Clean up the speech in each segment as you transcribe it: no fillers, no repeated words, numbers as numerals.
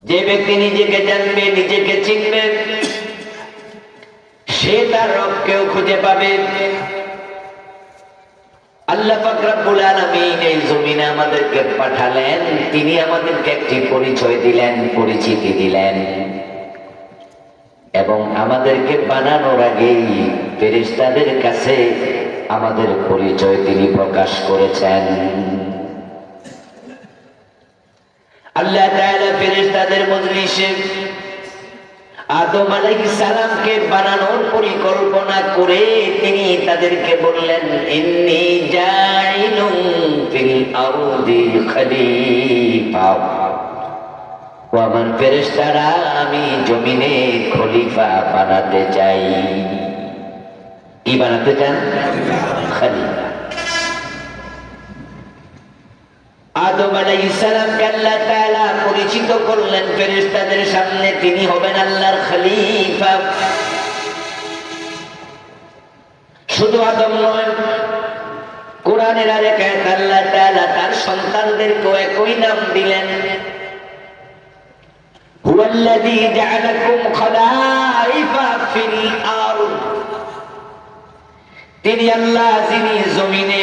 যে ব্যক্তি নিজেকে জানবে, নিজেকে চিনবে, সে তার রবকেও খুঁজে পাবে। আল্লাহ পাক রব্বুল আলামিন এই জমিনে আমাদেরকে পাঠালেন, তিনি আমাদেরকে একটি পরিচয় দিলেন, পরিচিতি দিলেন, এবং আমাদেরকে বানানোর আগেই ফেরেশতাদের কাছে আমাদের পরিচয় তিনি প্রকাশ করেছেন। আল্লাহ তাআলা ফেরেশতাদের মজলিসে আদম আলাইহিস সালামকে বানানোর পরিকল্পনা করে তিনি তাদেরকে বললেন, ইন্নী জাইলুন ফিল আরদি খলিফা। ও আমার ফেরেশতারা, আমি জমিনে খলিফা বানাতে চাই। কি বানাতে চান? খলিফা। আদম আলাইহিস সালামকে আল্লাহ তাআলা পরিচিত করলেন ফেরেশতাদের সামনে, তিনি হবেন আল্লাহর খলিফা। শুধু আদম নয়, কোরআনের আরেক আয়াত আল্লাহ তাআলা তার সন্তানদেরকেও একই নাম দিলেন, হুয়াল্লাযী জাআলাকুম খলাইফা ফিল আরদ। তিনি আল্লাহ, যিনি জমিনে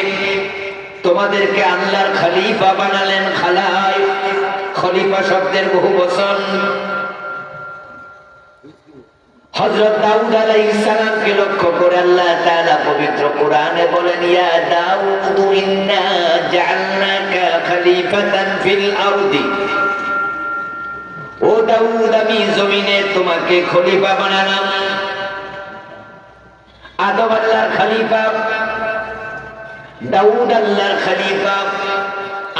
তোমাদেরকে আল্লাহর খলিফা বানালেন। খলাইফ, খলিফা শব্দের বহু বচন। হযরত দাউদ আলাইহিস সালামকে লক্ষ্য করে আল্লাহ তাআলা পবিত্র কোরআনে বলেন, ইয়া দাউদ ইন্না জাআলনাকা খলিফাতান ফিল আরদি। ও দাউদ, আমি জমিনে তোমাকে খলিফা বানালাম। আদম আল্লাহর খলিফা, দাউদ আল্লাহর খলিফা।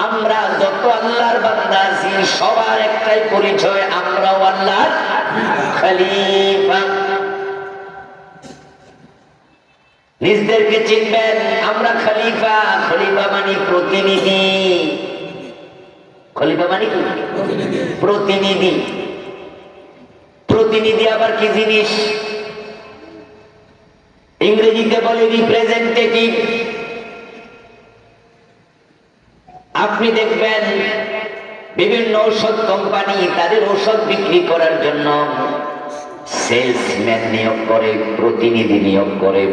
আমরা যত আল্লাহর বান্দা আছি সবার একটাই পরিচয়, আমরাও আল্লাহর খলিফা। নিজেদেরকে চিনবেন, আমরা খলিফা। খলিফা মানে প্রতিনিধি। খলিফা মানে কি? প্রতিনিধি। প্রতিনিধি আবার কি জিনিস? ইংরেজিতে বলে রিপ্রেজেন্টেটিভ। আপনি দেখবেন বিভিন্ন ঔষধ কোম্পানি তাদের ঔষধ বিক্রি করার জন্য সেলসম্যান নিয়োগ করে, প্রতিনিধি নিয়োগ করে।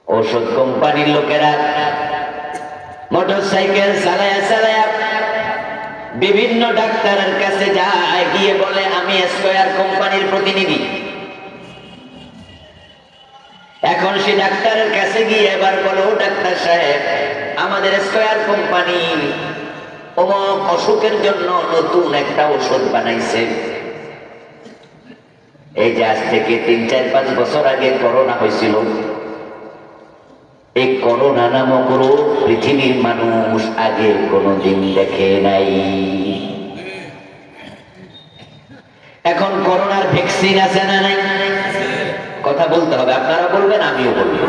ঔষধ কোম্পানির লোকেরা মোটরসাইকেল চালায়া চালায়া বিভিন্ন ডাক্তারের কাছে যায়, গিয়ে বলে আমি স্কয়ার কোম্পানির প্রতিনিধি। এখন সে ডাক্তারের কাছে গিয়ে এবার বলো, ডাক্তার সাহেব, আমাদের স্কয়ার কোম্পানি অমুক অসুখের জন্য নতুন একটা ওষুধ বানাইছে। এই যে আজ থেকে 3-4-5 বছর আগে করোনা হয়েছিল, এই করোনা নামক রোগ পৃথিবীর মানুষ আগে কোনোদিন দেখে নাই। এখন করোনার ভ্যাকসিন আছে না নাই? কথা বলতে হবে, আপনারা বলবেন, আমিও বলবো।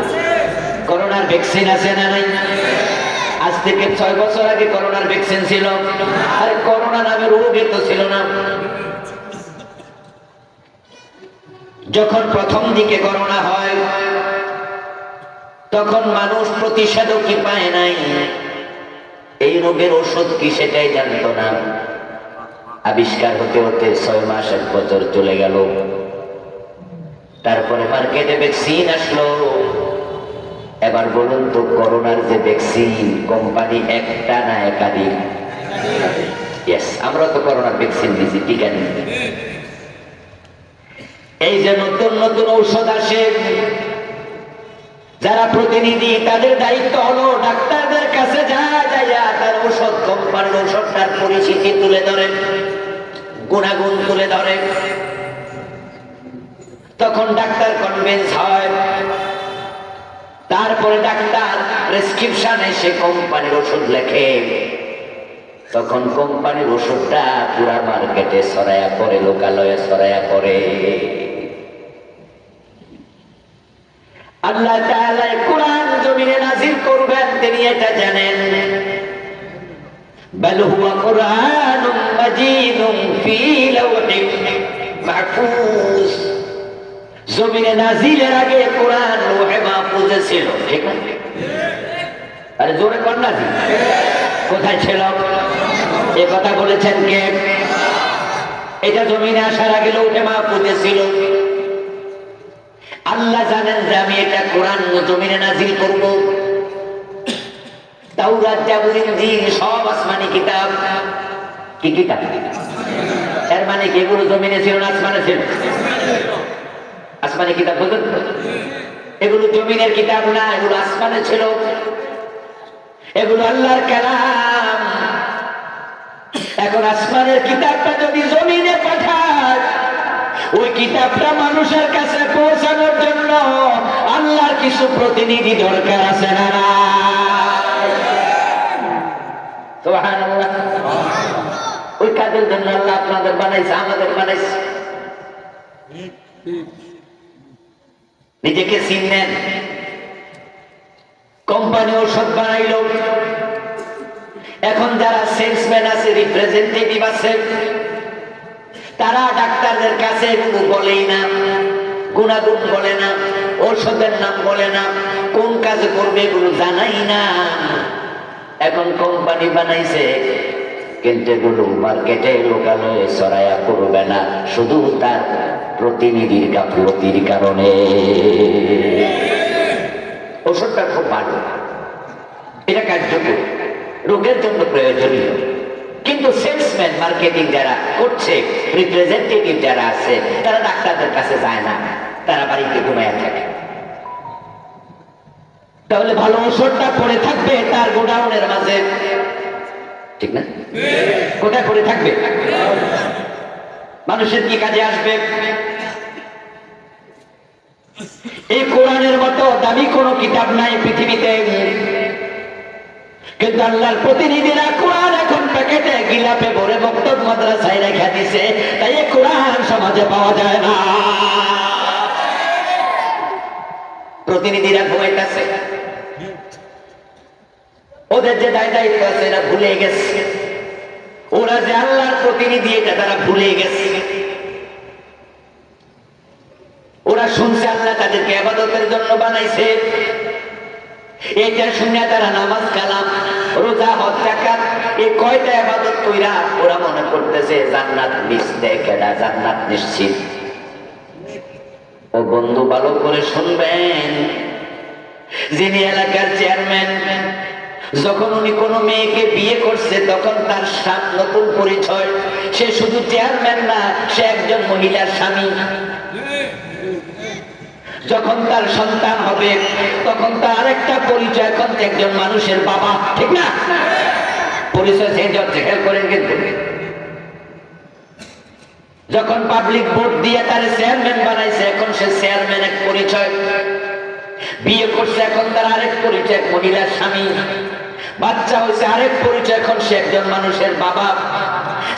করোনার ভ্যাকসিন আছে না নাই? আজ থেকে 6 বছর আগে করোনার ভ্যাকসিন ছিল, আর করোনা নামে রোগই তো ছিল না। যখন প্রথম দিকে করোনা হয় তখন মানুষ প্রতিষেধকই পায় নাই, এই রোগের ওষুধ কি সেটাই জানতো না। আবিষ্কার হতে হতে 6 মাস 1 বছর চলে গেল। তারপরে মার্কেটে ভ্যাকসিন আসলো। এবার বলুন তো, করোনার যে ভ্যাকসিন কোম্পানি একটা না একাধিক? ইয়েস, আমরা তো করোনার ভ্যাকসিন দিয়েছি, টিকা নিই। এই যে নতুন নতুন ঔষধ আসে, যারা প্রতিনিধি তাদের দায়িত্ব হলো ডাক্তারদের কাছে যাইয়া তার ঔষধ কোম্পানির ঔষধটার পরিচিতি তুলে ধরে, গুণাগুণ তুলে ধরে। তখন ডাক্তার কনভিন্স হয়, তারপরে ডাক্তার প্রেসক্রিপশন এসে কোম্পানির ওষুধ লেখে। তখন কোম্পানির ওষুধটা পুরা মার্কেটে ছড়ায়া পড়ে, লোকালয়ে ছড়ায়া পড়ে। আল্লাহ তাআলা কোরআন জমিনে নাযিল করবেন, তিনি এটা জানেন। বাল হুয়া কুরআনুম মাজিদুম ফি লাওহিন মাহফুজ। জমিনে নাযিলের আগে কোরআন লৌহে মাহফুজে ছিল, ঠিক না? আরে জোরে কর না, কোথায় ছিল? এ কথা বলেছেন কে? এটা জমিনে আসার আগে লৌহে মাহফুজে ছিল। আল্লাহ জানেন যে আমি এটা কোরআন জমিনে নাজিল করব। তাওরাত, জাবুর, ইনজিল সব আসমানি কিতাব। কি কিতাব? এর মানে কি এগুলো জমিনে ছিল না আসমানে ছিল? আসমানি কিতাব বলতেন। এগুলো জমিনের কিতাব না, এগুলো আসমানে ছিল। এগুলো আল্লাহর কালাম। এখন আসমানের কিতাবটা যদি জমিনে পাঠায়, ওই কিতাবটা মানুষের কাছে পৌঁছানোর জন্য আল্লাহর কিছু প্রতিনিধি দরকার আছে না? সুবহানাল্লাহ। ওই কাজের জন্য আল্লাহ আপনাদের বানাইছে, আমাদের বানাইছে। নিজেকে চিনেন। কোম্পানি ওষুধ বানাইল, এখন যারা সেলসম্যান আছে, রিপ্রেজেন্টেটিভ আছে, তারা ডাক্তারদের কাছে এগুলো বলেই না, গুণাগুণ বলে না, ঔষধের নাম বলে না, কোন কাজ করবে এগুলো জানাই না। এখন কোম্পানি বানাইছে, কিন্তু এগুলো মার্কেটে লোকালয়ে ছড়াইয়া পড়বে না, শুধু তার প্রতিনিধির গাফলতির কারণে। ওষুধটা খুব ভালো, এটা কার্যকর, রোগের জন্য প্রয়োজনীয়, কিন্তু সেলসম্যান মার্কেটিং যারা করছে, রিপ্রেজেন্টেটিভ যারা আছে, তারা ডাক্তারদের কাছে যায় না, তারা বাড়িতে ঘুমায় থাকে। তাহলে ভালো ওষুধটা পড়ে থাকবে তার গোডাউনের মাঝে, ঠিক না? কোথায় পড়ে থাকবে? মানুষের কি কাজে আসবে? এই কোরআনের মতো দামি কোনো কিতাব নাই পৃথিবীতে, কিন্তু আল্লাহর প্রতিনিধিরা কোরআন এখন প্যাকেটে গিলাপে ভরে বক্তব্য মাদ্রাসায় রেখে দিছে, তাই এই কোরআন সমাজে পাওয়া যায় না। প্রতিনিধিরা ঘুমাইতেছে, ওদের যে দায় দায়িত্ব আছে এরা ভুলে গেছে, ওরা যে আল্লাহর প্রতিনিধি এটা তারা ভুলে গেছে। ওরা শুনছে আল্লাহ তাদেরকে ইবাদতের জন্য বানাইছে, এইটা শুনে তারা নামাজ, কালাম, রোজা, হজ, যাকাত এই কয়টা ইবাদত কইরা ওরা মনে করতেছে জান্নাত নিশ্চিত, কেডা জান্নাত নিশ্চিত। ও বন্ধু, ভালো করে শুনবেন, যিনি এলাকার চেয়ারম্যান, যখন উনি কোন মেয়েকে বিয়ে করছে তখন তার নতুন পরিচয়, সে শুধু চেয়ারম্যান না, সে একজন মহিলার স্বামী। যখন তার সন্তান হবে তখন তার আরেকটা পরিচয়, এখন একজন মানুষের বাবা, ঠিক না? পরিচয় চেঞ্জ হচ্ছে, খেয়াল করেন কিন্তু। যখন পাবলিক ভোট দিয়ে তার চেয়ারম্যান বানাইছে, এখন সে চেয়ারম্যান এক পরিচয়, বিয়ে করছে এখন তার আরেক পরিচয়, মহিলার স্বামী। বাচ্চা হয়েছে আরেক পরিচয়, এখন সে একজন মানুষের বাবা।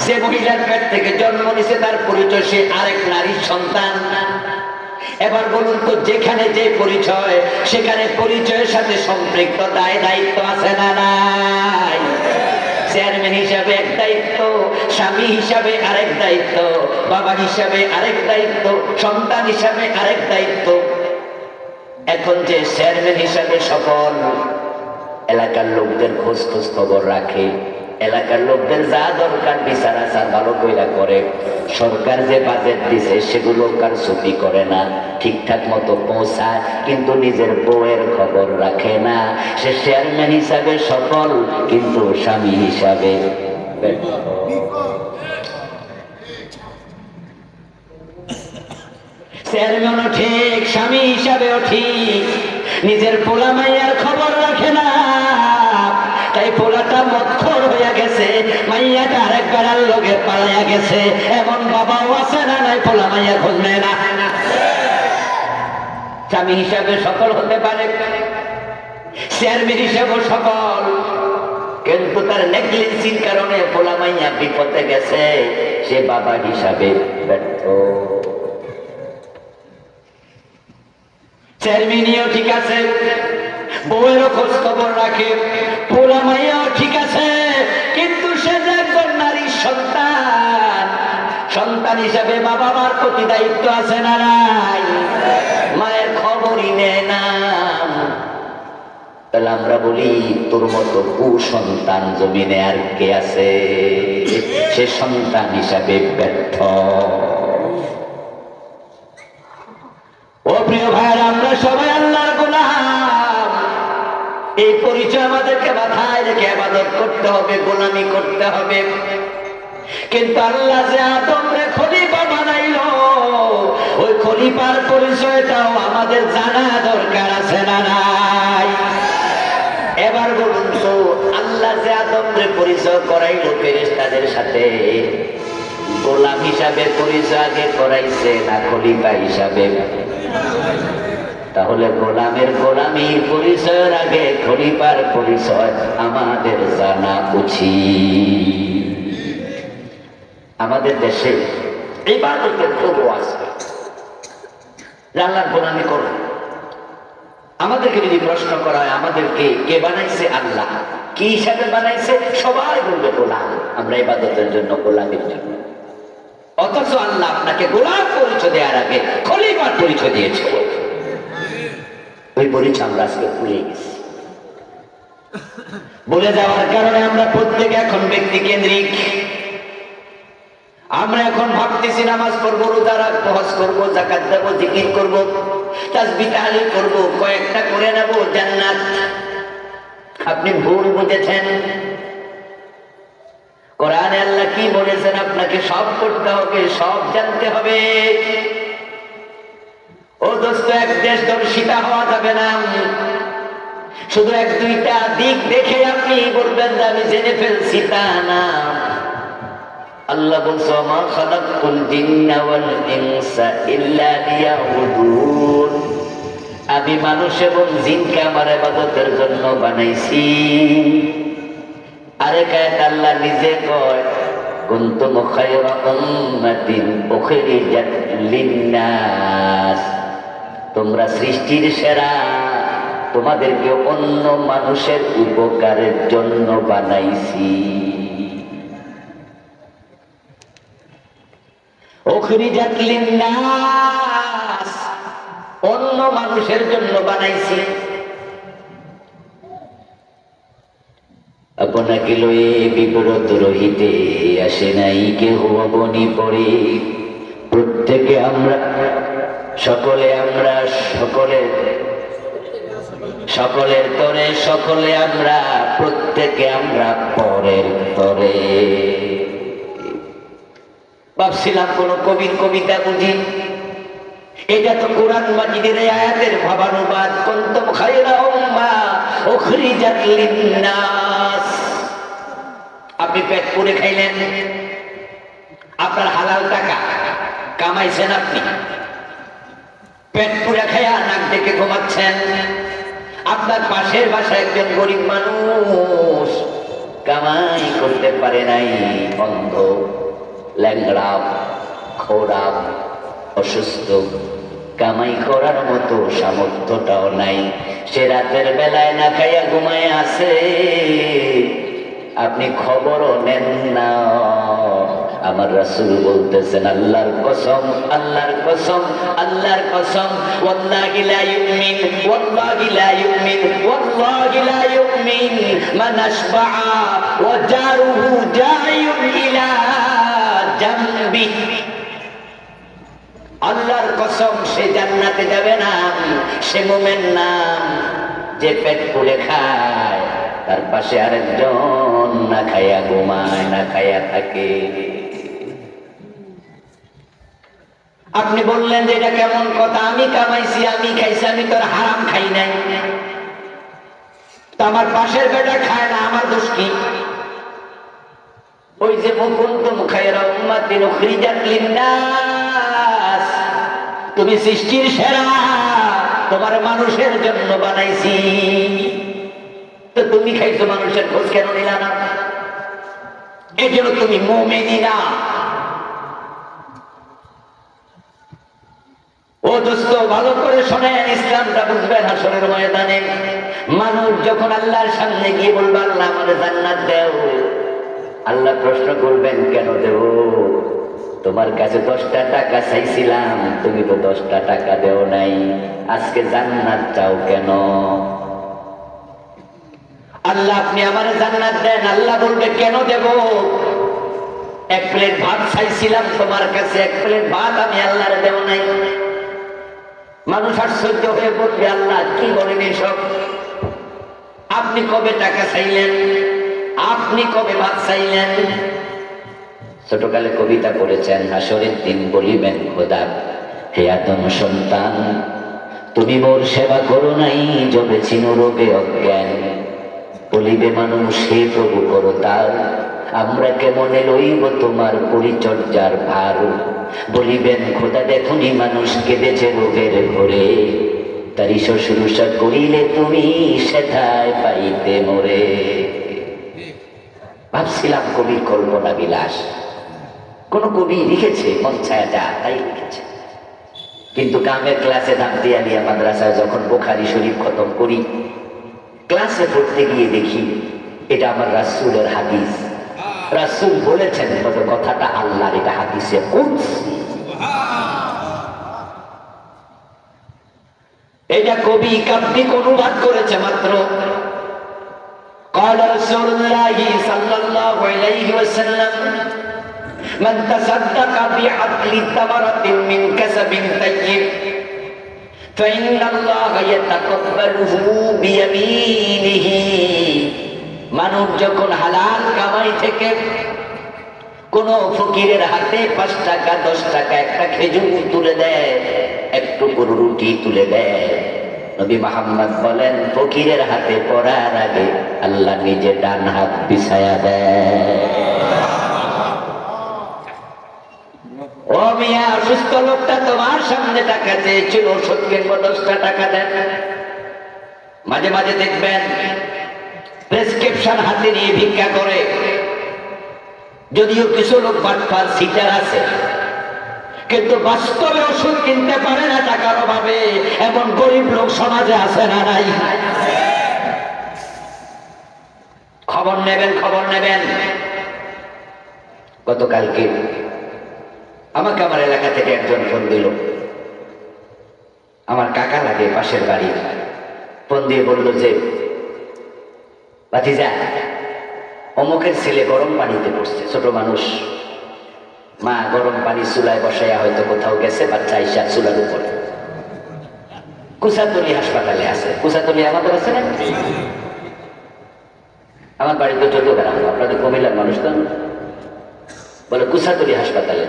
সে মহিলার পেট থেকে জন্ম নিছে, তার পরিচয় সে আরেক নারীর সন্তান। এবার বলুন তো, যেখানে যে পরিচয়, সেখানে পরিচয়ের সাথে সম্পৃক্ত দায় দায়িত্ব আছে না নাই? চেয়ারম্যান হিসাবে এক দায়িত্ব, স্বামী হিসাবে আরেক দায়িত্ব, বাবা হিসাবে আরেক দায়িত্ব, সন্তান হিসাবে আরেক দায়িত্ব। এখন যে চেয়ারম্যান হিসাবে সকল এলাকার লোকদের খোঁজ খবর রাখে, এলাকার লোকদের যা দরকার বিচার আচার ভালো কইরা করে, সরকার যে বাজেট দিছে সেগুলো কার ছুটি করে না, ঠিকঠাক মতো পৌঁছায়, কিন্তু নিজের বউয়ের খবর রাখে না। সে চেয়ারম্যান হিসাবে সফল, কিন্তু স্বামী হিসাবে চেয়ারম্যানও ঠিক, স্বামী হিসাবেও ঠিক, নিজের পোলা মাইয়ার খবর রাখে না। তাই পোলাটা মদখোর হইয়া গেছে, মাইয়াটা আরেক বেড়ার লোকে পালাইয়া গেছে। এমন বাবাও আছে না নাই? পোলা মাইয়া খোঁজ নেয় না। স্বামী হিসাবে সফল হতে পারে, চেয়ারম্যান হিসাবেও সফল, কিন্তু তার নেগলিজেন্সির কারণে পোলা মাইয়া বিপদে গেছে, সে বাবা হিসাবে ব্যর্থ। চেয়ারম্যানও ঠিক আছে, বউয়েরও খোঁজ খবর রাখে, পোলা মাইয়াও ঠিক আছে, কিন্তু সে যে একজন নারীর সন্তান, সন্তান হিসাবে বাবা মার প্রতি দায়িত্ব আছে না নাই? মায়ের খবরই নেয় না। তাহলে আমরা বলি তোর মতো কুসন্তান জমিনে আর কে আছে? সে সন্তান হিসাবে ব্যর্থ। ও প্রিয় ভাইরা, আমরা সবাই আল্লাহর গোলাম। এই পরিচয় আমাদেরকে মাথায় রেখে ইবাদত করতে হবে, গোলামি করতে হবে। কিন্তু আল্লাহ যে আদমরে খলিফা বানাইলো, ওই খলিফার পরিচয়টাও আমাদের জানা দরকার আছে না নাই? এবার বলুন তো, আল্লাহ যে আদমরে পরিচয় করাইলো ফেরেশতাদের সাথে, গোলাম হিসাবে পরিচয় আগে করাইছে না খলিফা হিসাবে? তাহলে গোলামের গোলামির পরিচয়ের আগে খলিফার পরিচয় আমাদের জানা উচিত। আমাদের দেশে ইবাদতের প্রভু আছে, আল্লাহর গোলামি করো। আমাদেরকে যদি প্রশ্ন করা হয় আমাদেরকে কে বানাইছে? আল্লাহ। কি হিসাবে বানাইছে? সবাই বলবে গোলাম। আমরা ইবাদতের জন্য, গোলামের জন্য। অথচ আল্লাহ আপনাকে গোলাম পরিচয় দেওয়ার আগে খলিফার পরিচয় দিয়েছে। ওই পরিচয় আমরা আজকে ভুলে গেছি। ভুলে যাওয়ার কারণে আমরা প্রত্যেকে এখন ব্যক্তি কেন্দ্রিক। আমরা এখন ভাবতেছি নামাজ পড়বো, রোজা রাখবো, হজ করবো, যাকাত দেবো, জিকির করবো, তাসবিহ তাহলিল করবো, কয়েকটা করে নেবো, জান্নাত। আপনি ভুল বুঝেছেন। কোরআনে আল্লাহ কি বলেছেন? আপনাকে সব করতে হবে, সব জানতে হবে। ও দোস্ত, এক দেশ দর্শিতা হওয়া যাবে না। শুধু এক দুইটা দিক দেখে আপনি বলবেন যে আমি জেনে ফেলছি, তা না। আল্লাহ বলছে, মা খালাকতুল জিন্না ওয়াল ইনসা ইল্লা লিয়াবুদুন। আমি মানুষ এবং জিনকে আমার ইবাদতের জন্য বানাইছি। আরেক আয়াত আল্লাহ নিজে কয়, কুনতুম খায়রা উম্মাতিন উখরিজাত লিন্নাস। তোমরা সৃষ্টির সেরা, তোমাদেরকে অন্য মানুষের উপকারের জন্য বানাইছি। উখরিজাত লিন্নাস, অন্য মানুষের জন্য বানাইছি। আপনাকে লয়ে বিব্রত রহিতে আসে নাই কেহ অবনি পড়ে। প্রত্যেকে আমরা, সকলের তরে, সকলে আমরা, প্রত্যেকে আমরা পরের তরে। ভাবছিলাম কোন কবির কবিতা বুঝি, এটা তো কোরআন মাজিদের আয়াতের ভাবানুবাদ। কুনতুম খায়রা উম্মাহ উখরিজাত লিন্নাস। আপনি পেট পুরে খাইলেন, আপনার হালাল টাকা কামাইছেন, আপনি পেট পুরে খাইয়া নাক ডেকে ঘুমাচ্ছেন। আপনার পাশের বাসায় একজন গরিব মানুষ কামাই করতে পারে নাই, অন্ধ, ল্যাংড়া, খোড়া, অসুস্থ, কামাই করার মতো সামর্থ্যটাও নাই। সে রাতের বেলায় না খাইয়া ঘুমায় আছে, আপনি খবরও নেন না। আমার রাসূল বলতেছেন, আল্লাহর কসম, আল্লাহর কসম, আল্লাহর কসম, ওয়াল্লাহি লা ইউমিন, ওয়াল্লাহি লা ইউমিন, ওয়াল্লাহি লা ইউমিন মান আশবাআ ওয়া জারুহু জাইউন ইলা জামবি। আল্লাহর কসম, সে জান্নাতে যাবে না, সে মুমিন না যে পেট পুরে খায়, তার পাশে আরেকজন না খাইয়া ঘুমায়, না খাইয়া থাকে। আপনি বললেন যে এটা কেমন কথা? আমি কামাইছি, আমি খাইছি, আমি তোর হারাম খাই নাই, তো আমার পাশের বেটা খায় না, আমার দোষ কি? ওই যে কুনতুম খায়রা উম্মাতিন উখরিজাত লিন্নাস, তুমি সৃষ্টির সেরা, তোমার মানুষের জন্য বানাইছি, তো তুমি খাইছো, মানুষের খোঁজ কেন নিলা না? এই জন্য তুমি মুমিনি না। ও দোস্ত, ভালো করে শোনেন, ইসলামটা বুঝবেন। হাসরের ময়দানে মানুষ যখন আল্লাহর সামনে গিয়ে বলবে, আল্লাহ আমাদের জান্নাত দেও, আল্লাহ প্রশ্ন করবেন, কেন দেব? তোমার কাছে 10টা টাকা চাইছিলাম, তুমি তো 10টা টাকা দেও নাই, আজকে জান্নাত চাও কেন? আল্লাহ আপনি আমার জান্নাত দেন। আল্লাহ বলবে কেন দেব? এক প্লেট ভাত চাইছিলাম তোমার কাছে, এক প্লেট ভাত আমি আল্লাহর দেব নাই। মানুষ আশ্চর্য হয়ে বলবে আল্লাহ কি বলেন এসব? আপনি কবে টাকা চাইলেন? আপনি কবে ভাত চাইলেন? ছোটকালে কবিতা পড়েছেন, হাসরের দিন বলিবেন খোদা, হে আদম সন্তান তুমি মোর সেবা করো নাই, জমেছি রোগে অজ্ঞান। বলিবে মানুষ হে প্রভু করো তার, আমরা কেমনে লইব তোমার পরিচর্যার ভার। বলিবেন খোদা দেখুনি মানুষ কেঁদেছে রোগের ঘরে, তারই শুশ্রূষা করিলে তুমি সেথায় পাইতে মোরে। ভাবছিলাম কবির কল্পনা বিলাস, কোন কবি লিখেছে মন ছায়া যা তাই লিখেছে, কিন্তু কামের ক্লাসে দামদিয়া নিয়ে মাদ্রাসায় যখন বুখারী শরীফ খতম করি, ক্লাসে পড়তে গিয়ে দেখি এটা আমার রাসূলের হাদিস। রাসূল বলেছেন তবে কথাটা আল্লাহর, এটা হাদিসে কুদসি। এটা কবি কাব্যিক অনুবাদ করেছে মাত্র। قال رسول الله صلى الله عليه وسلم من تصدق بعدل ثمرة من كسب طيب فإن الله يتقبله بيمينه। মানুষ যখন হালাল কামাই থেকে কোন ফকিরের হাতে 5 টাকা 10 টাকা একটা খেজুর তুলে দেয়, একটু রুটি তুলে দেয়, নবী মুহাম্মদ বলেন ফকিরের হাতে পড়ার আগে আল্লাহ নিজে ডান হাত বিছায়া দেয়। ও মিয়া, অসুস্থ লোকটা তোমার সামনে টাকা চেয়েছিল, ওষুধ কিনবো 10টা টাকা দেন। মাঝে মাঝে দেখবেন প্রেসক্রিপশন হাতে নিয়ে ভিক্ষা করে, যদিও কিছু লোক বাটপার সিটার আছে, কিন্তু বাস্তবে ওষুধ কিনতে পারে না টাকার অভাবে, এমন গরিব লোক সমাজে আছে না নাই? খবর নেবেন, খবর নেবেন। গতকালকে আমাকে আমার এলাকা থেকে একজন ফোন দিল, আমার কাকা লাগে পাশের বাড়ি। ফোন দিয়ে বলল যে ভাতিজা অমুকের ছেলে গরম পানিতে পড়ছে, ছোট মানুষ, মা গরম পানি চুলায় বসাইয়া হয়তো কোথাও গেছে, বাচ্চা আইসা চুলার উপরে। কুসাতলি হাসপাতালে আছে। কুসাতলি আমাদের আছে না? আমার বাড়ি তো চট্টগ্রাম, আপনাদের কুমিল্লার মানুষ তো। বলে কুসাতলি হাসপাতালে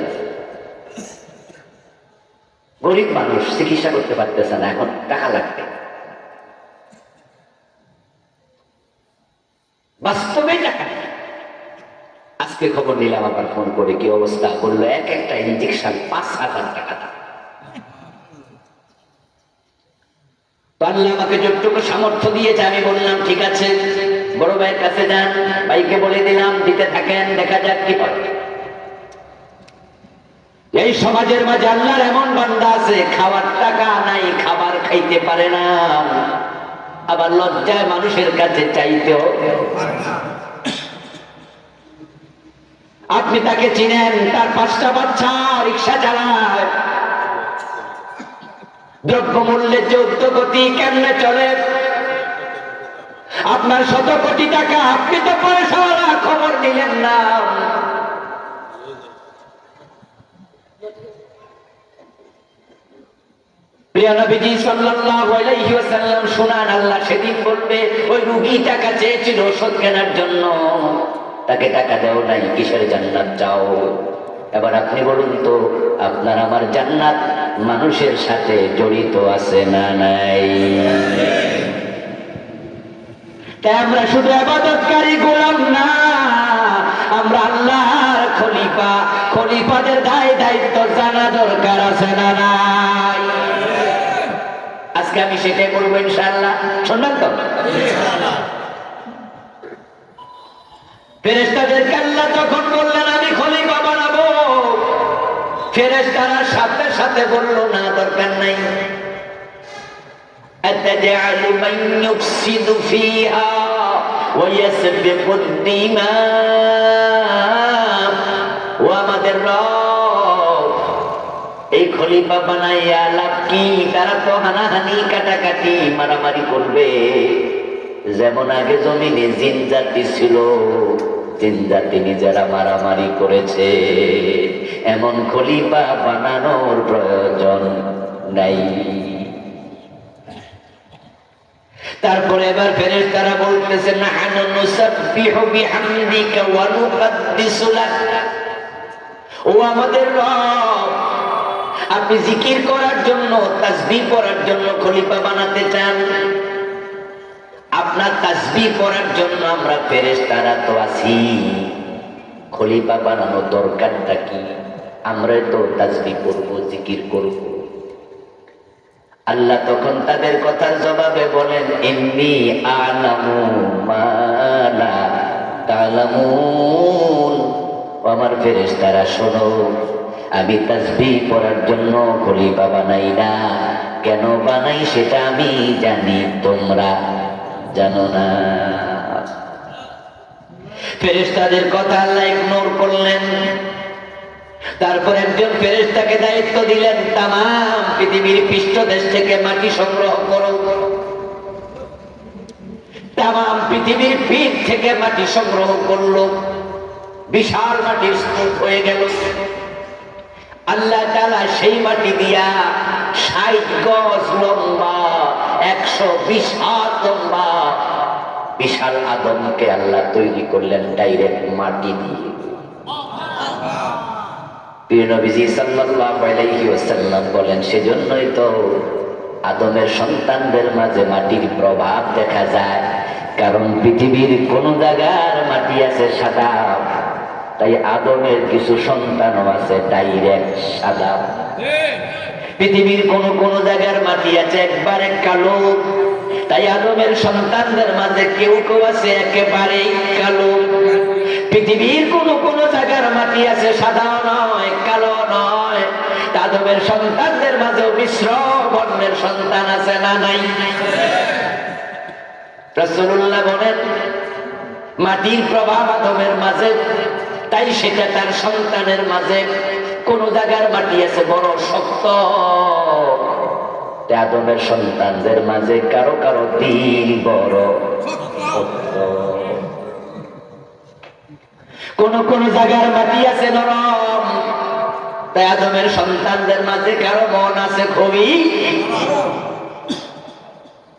গরিব মানুষ চিকিৎসা করতে পারতেছে না, এখন টাকা লাগবে। বাস্তবে টাকা নেই। আজকে খবর নিলাম, আবার ফোন করে কি অবস্থা, বললো এক একটা ইঞ্জেকশন 5,000 টাকা দাম। আল্লাহ আমাকে যতটুকু সামর্থ্য দিয়েছে আমি বললাম ঠিক আছে, বড় ভাইয়ের কাছে যান, ভাইকে বলে দিলাম দিতে থাকেন, দেখা যাক কি হয়। এই সমাজের মাঝে আল্লাহর এমন বান্দা আছে খাওয়ার টাকা নাই, খাবার খাইতে পারে না, আবার লজ্জায় মানুষের কাছে চাইতেও। আপনি তাকে চিনেন, তার 5টা বাচ্চা, রিক্সা চালায়, দ্রব্যমূল্যের যে উদ্যোগতি কেমনে চলে, আপনার 100 কোটি টাকা, আপনি তো পয়সাওয়ালা, খবর নিলেন না। প্রিয় নবীজি সাল্লাল্লাহু আলাইহি ওয়াসাল্লাম শুনান, আল্লাহ সেদিন বলবে ওই রোগী টাকা চেয়েছিল ওষুধ কেনার জন্য, তাকে টাকা দাও নাই, কিসের জান্নাত চাও? এবার আপনি বলুন তো, আপনার আমার জান্নাত মানুষের সাথে জড়িত আছে না নাই? তাই আমরা শুধু ইবাদতকারী গোলাম না, আমরা আল্লাহর খলিফা। খলিফাদের দায় দায়িত্ব জানা দরকার আছে না নাই? আজকে আমি সেটাই বলবো ইনশাআল্লাহ। শুনবেন তো? ফেরেশতাদেরকে আল্লাহ যখন বললেন আমি খলিফা বানাবো, ফেরেশতারা সাথে সাথে বলল না, দরকার নাই। আতাজআলু মান ইউফসিদু ফিহা ওয়া ইয়াসফিকু দিমা। ও আমাদের রব, এই খলিফা বানাইয়া লাভ কি? তারা তো হানাহানি, কাটাকাটি, মারামারি করবে। যেমন আগে জমিনে জিন জাতি ছিল, জিন জাতি নিজেরা মারামারি করেছে, এমন খলিফা বানানোর প্রয়োজন নাই। তারপরে এবার ফেরেশতারা বলতেছে নাহনু নুসাব্বিহু বিহামদিকা ওয়া নুকাদ্দিসু লাক, ও আমাদের রব, আপনি জিকির করার জন্য, তাসবিহ পড়ার জন্য খলিফা বানাতে চান, আপনার তাসবিহ পড়ার জন্য আমরা ফেরেশতারা তো আছি, খলিফা বানানোর দরকারটা কি? আমরা তো তাসবিহ করব, জিকির করব। আল্লাহ তখন তাদের কথার জবাবে বলেন ইন্নী আ'লামু মা লা তা'লামুন, আমার ফেরেশতারা শোনো, আমি তাসবিহ পড়ার জন্য খলিফা বানাই না, কেন বানাই সেটা আমি জানি, তোমরা জানো না। ফেরেশতাদের কথা আল্লাহ ইগনোর করলেন। তারপর একজন ফেরেশতাকে দায়িত্ব দিলেন তামাম পৃথিবীর পৃষ্ঠদেশ থেকে মাটি সংগ্রহ করো। তামাম পৃথিবীর পিঠ থেকে মাটি সংগ্রহ করলো, বিশাল মাটির স্তূপ হয়ে গেল। আল্লাহ তাআলা সেই মাটি দিয়া ৬০ গজ লম্বা, ১২০ হাত লম্বা বিশাল আদমকে আল্লাহ তৈরি করলেন ডাইরেক্ট মাটি দিয়ে। প্রিয় নবীজি সাল্লাল্লাহু আলাইহি ওয়াসাল্লাম বলেন সেজন্যই তো আদমের সন্তানদের মাঝে মাটির প্রভাব দেখা যায়, কারণ পৃথিবীর কোন জায়গার মাটি আছে সাদা, তাই আদমের কিছু সন্তানও আছে ডাইরেক্ট সাদা। পৃথিবীর কোন কোন জায়গার মাটি আছে একবারে কালো, তাই আদমের সন্তানদের মাঝে কেউ কেউ আছে একেবারেই কালো। পৃথিবীর কোন কোন জায়গার মাটি আছে সাদা নয়, কালো নয়, আদমের সন্তানদের মাঝেও মিশ্র বর্ণের সন্তান আছে না নাই? রাসূলুল্লাহ বলেন মাটির প্রভাব আদমের মাঝে, তাই সেটা তার সন্তানের মাঝে। কোন জায়গার মাটি আছে বড় শক্ত, আদমের সন্তানদের মাঝে কারো কারো দিল বড় শক্ত। কোন কোন জায়গার মাটি আছে নরম, তাই আদমের সন্তানদের মাঝে কারো মন আছে খুবই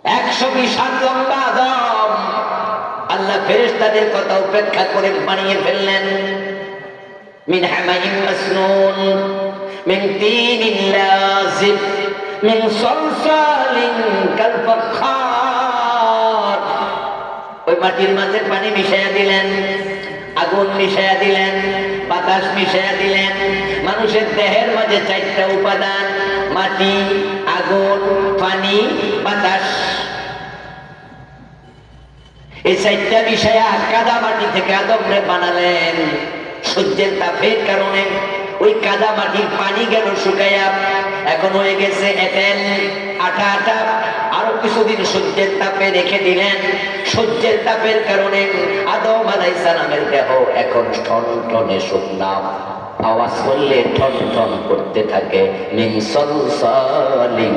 ১২০ হাত লম্বা আদম। আল্লাহ ফেরেশতাদের কথা উপেক্ষা করে বানিয়ে ফেললেন মিন হামাইন মাসনুন, মিন তিনিন লাযিব, মিন সালসালিন কাল ফাখার। ওই মাটির মাঝে পানি মিশাইয়া দিলেন, আগুন মিশাইয়া দিলেন, বাতাস মিশাইয়া দিলেন। মানুষের দেহের মাঝে ৪টা উপাদান, মাটি, আগুন, পানি, বাতাস। এই ৪টা মিশাইয়া কাদা মাটি থেকে আদমরে বানালেন। সূর্যের তাপের কারণে ওই কাদা মাটির পানি গেল শুকাইয়া, এখন হয়ে গেছে এঁটেল, আটা আটা। আরো কিছুদিন সূর্যের তাপে রেখে দিলেন। সূর্যের তাপের কারণে আদম আলাইহিস সালামের দেহ এখন টনটনে শুকনা, আওয়াজ করলে ঠন ঠন করতে থাকে। মিন সালসালিন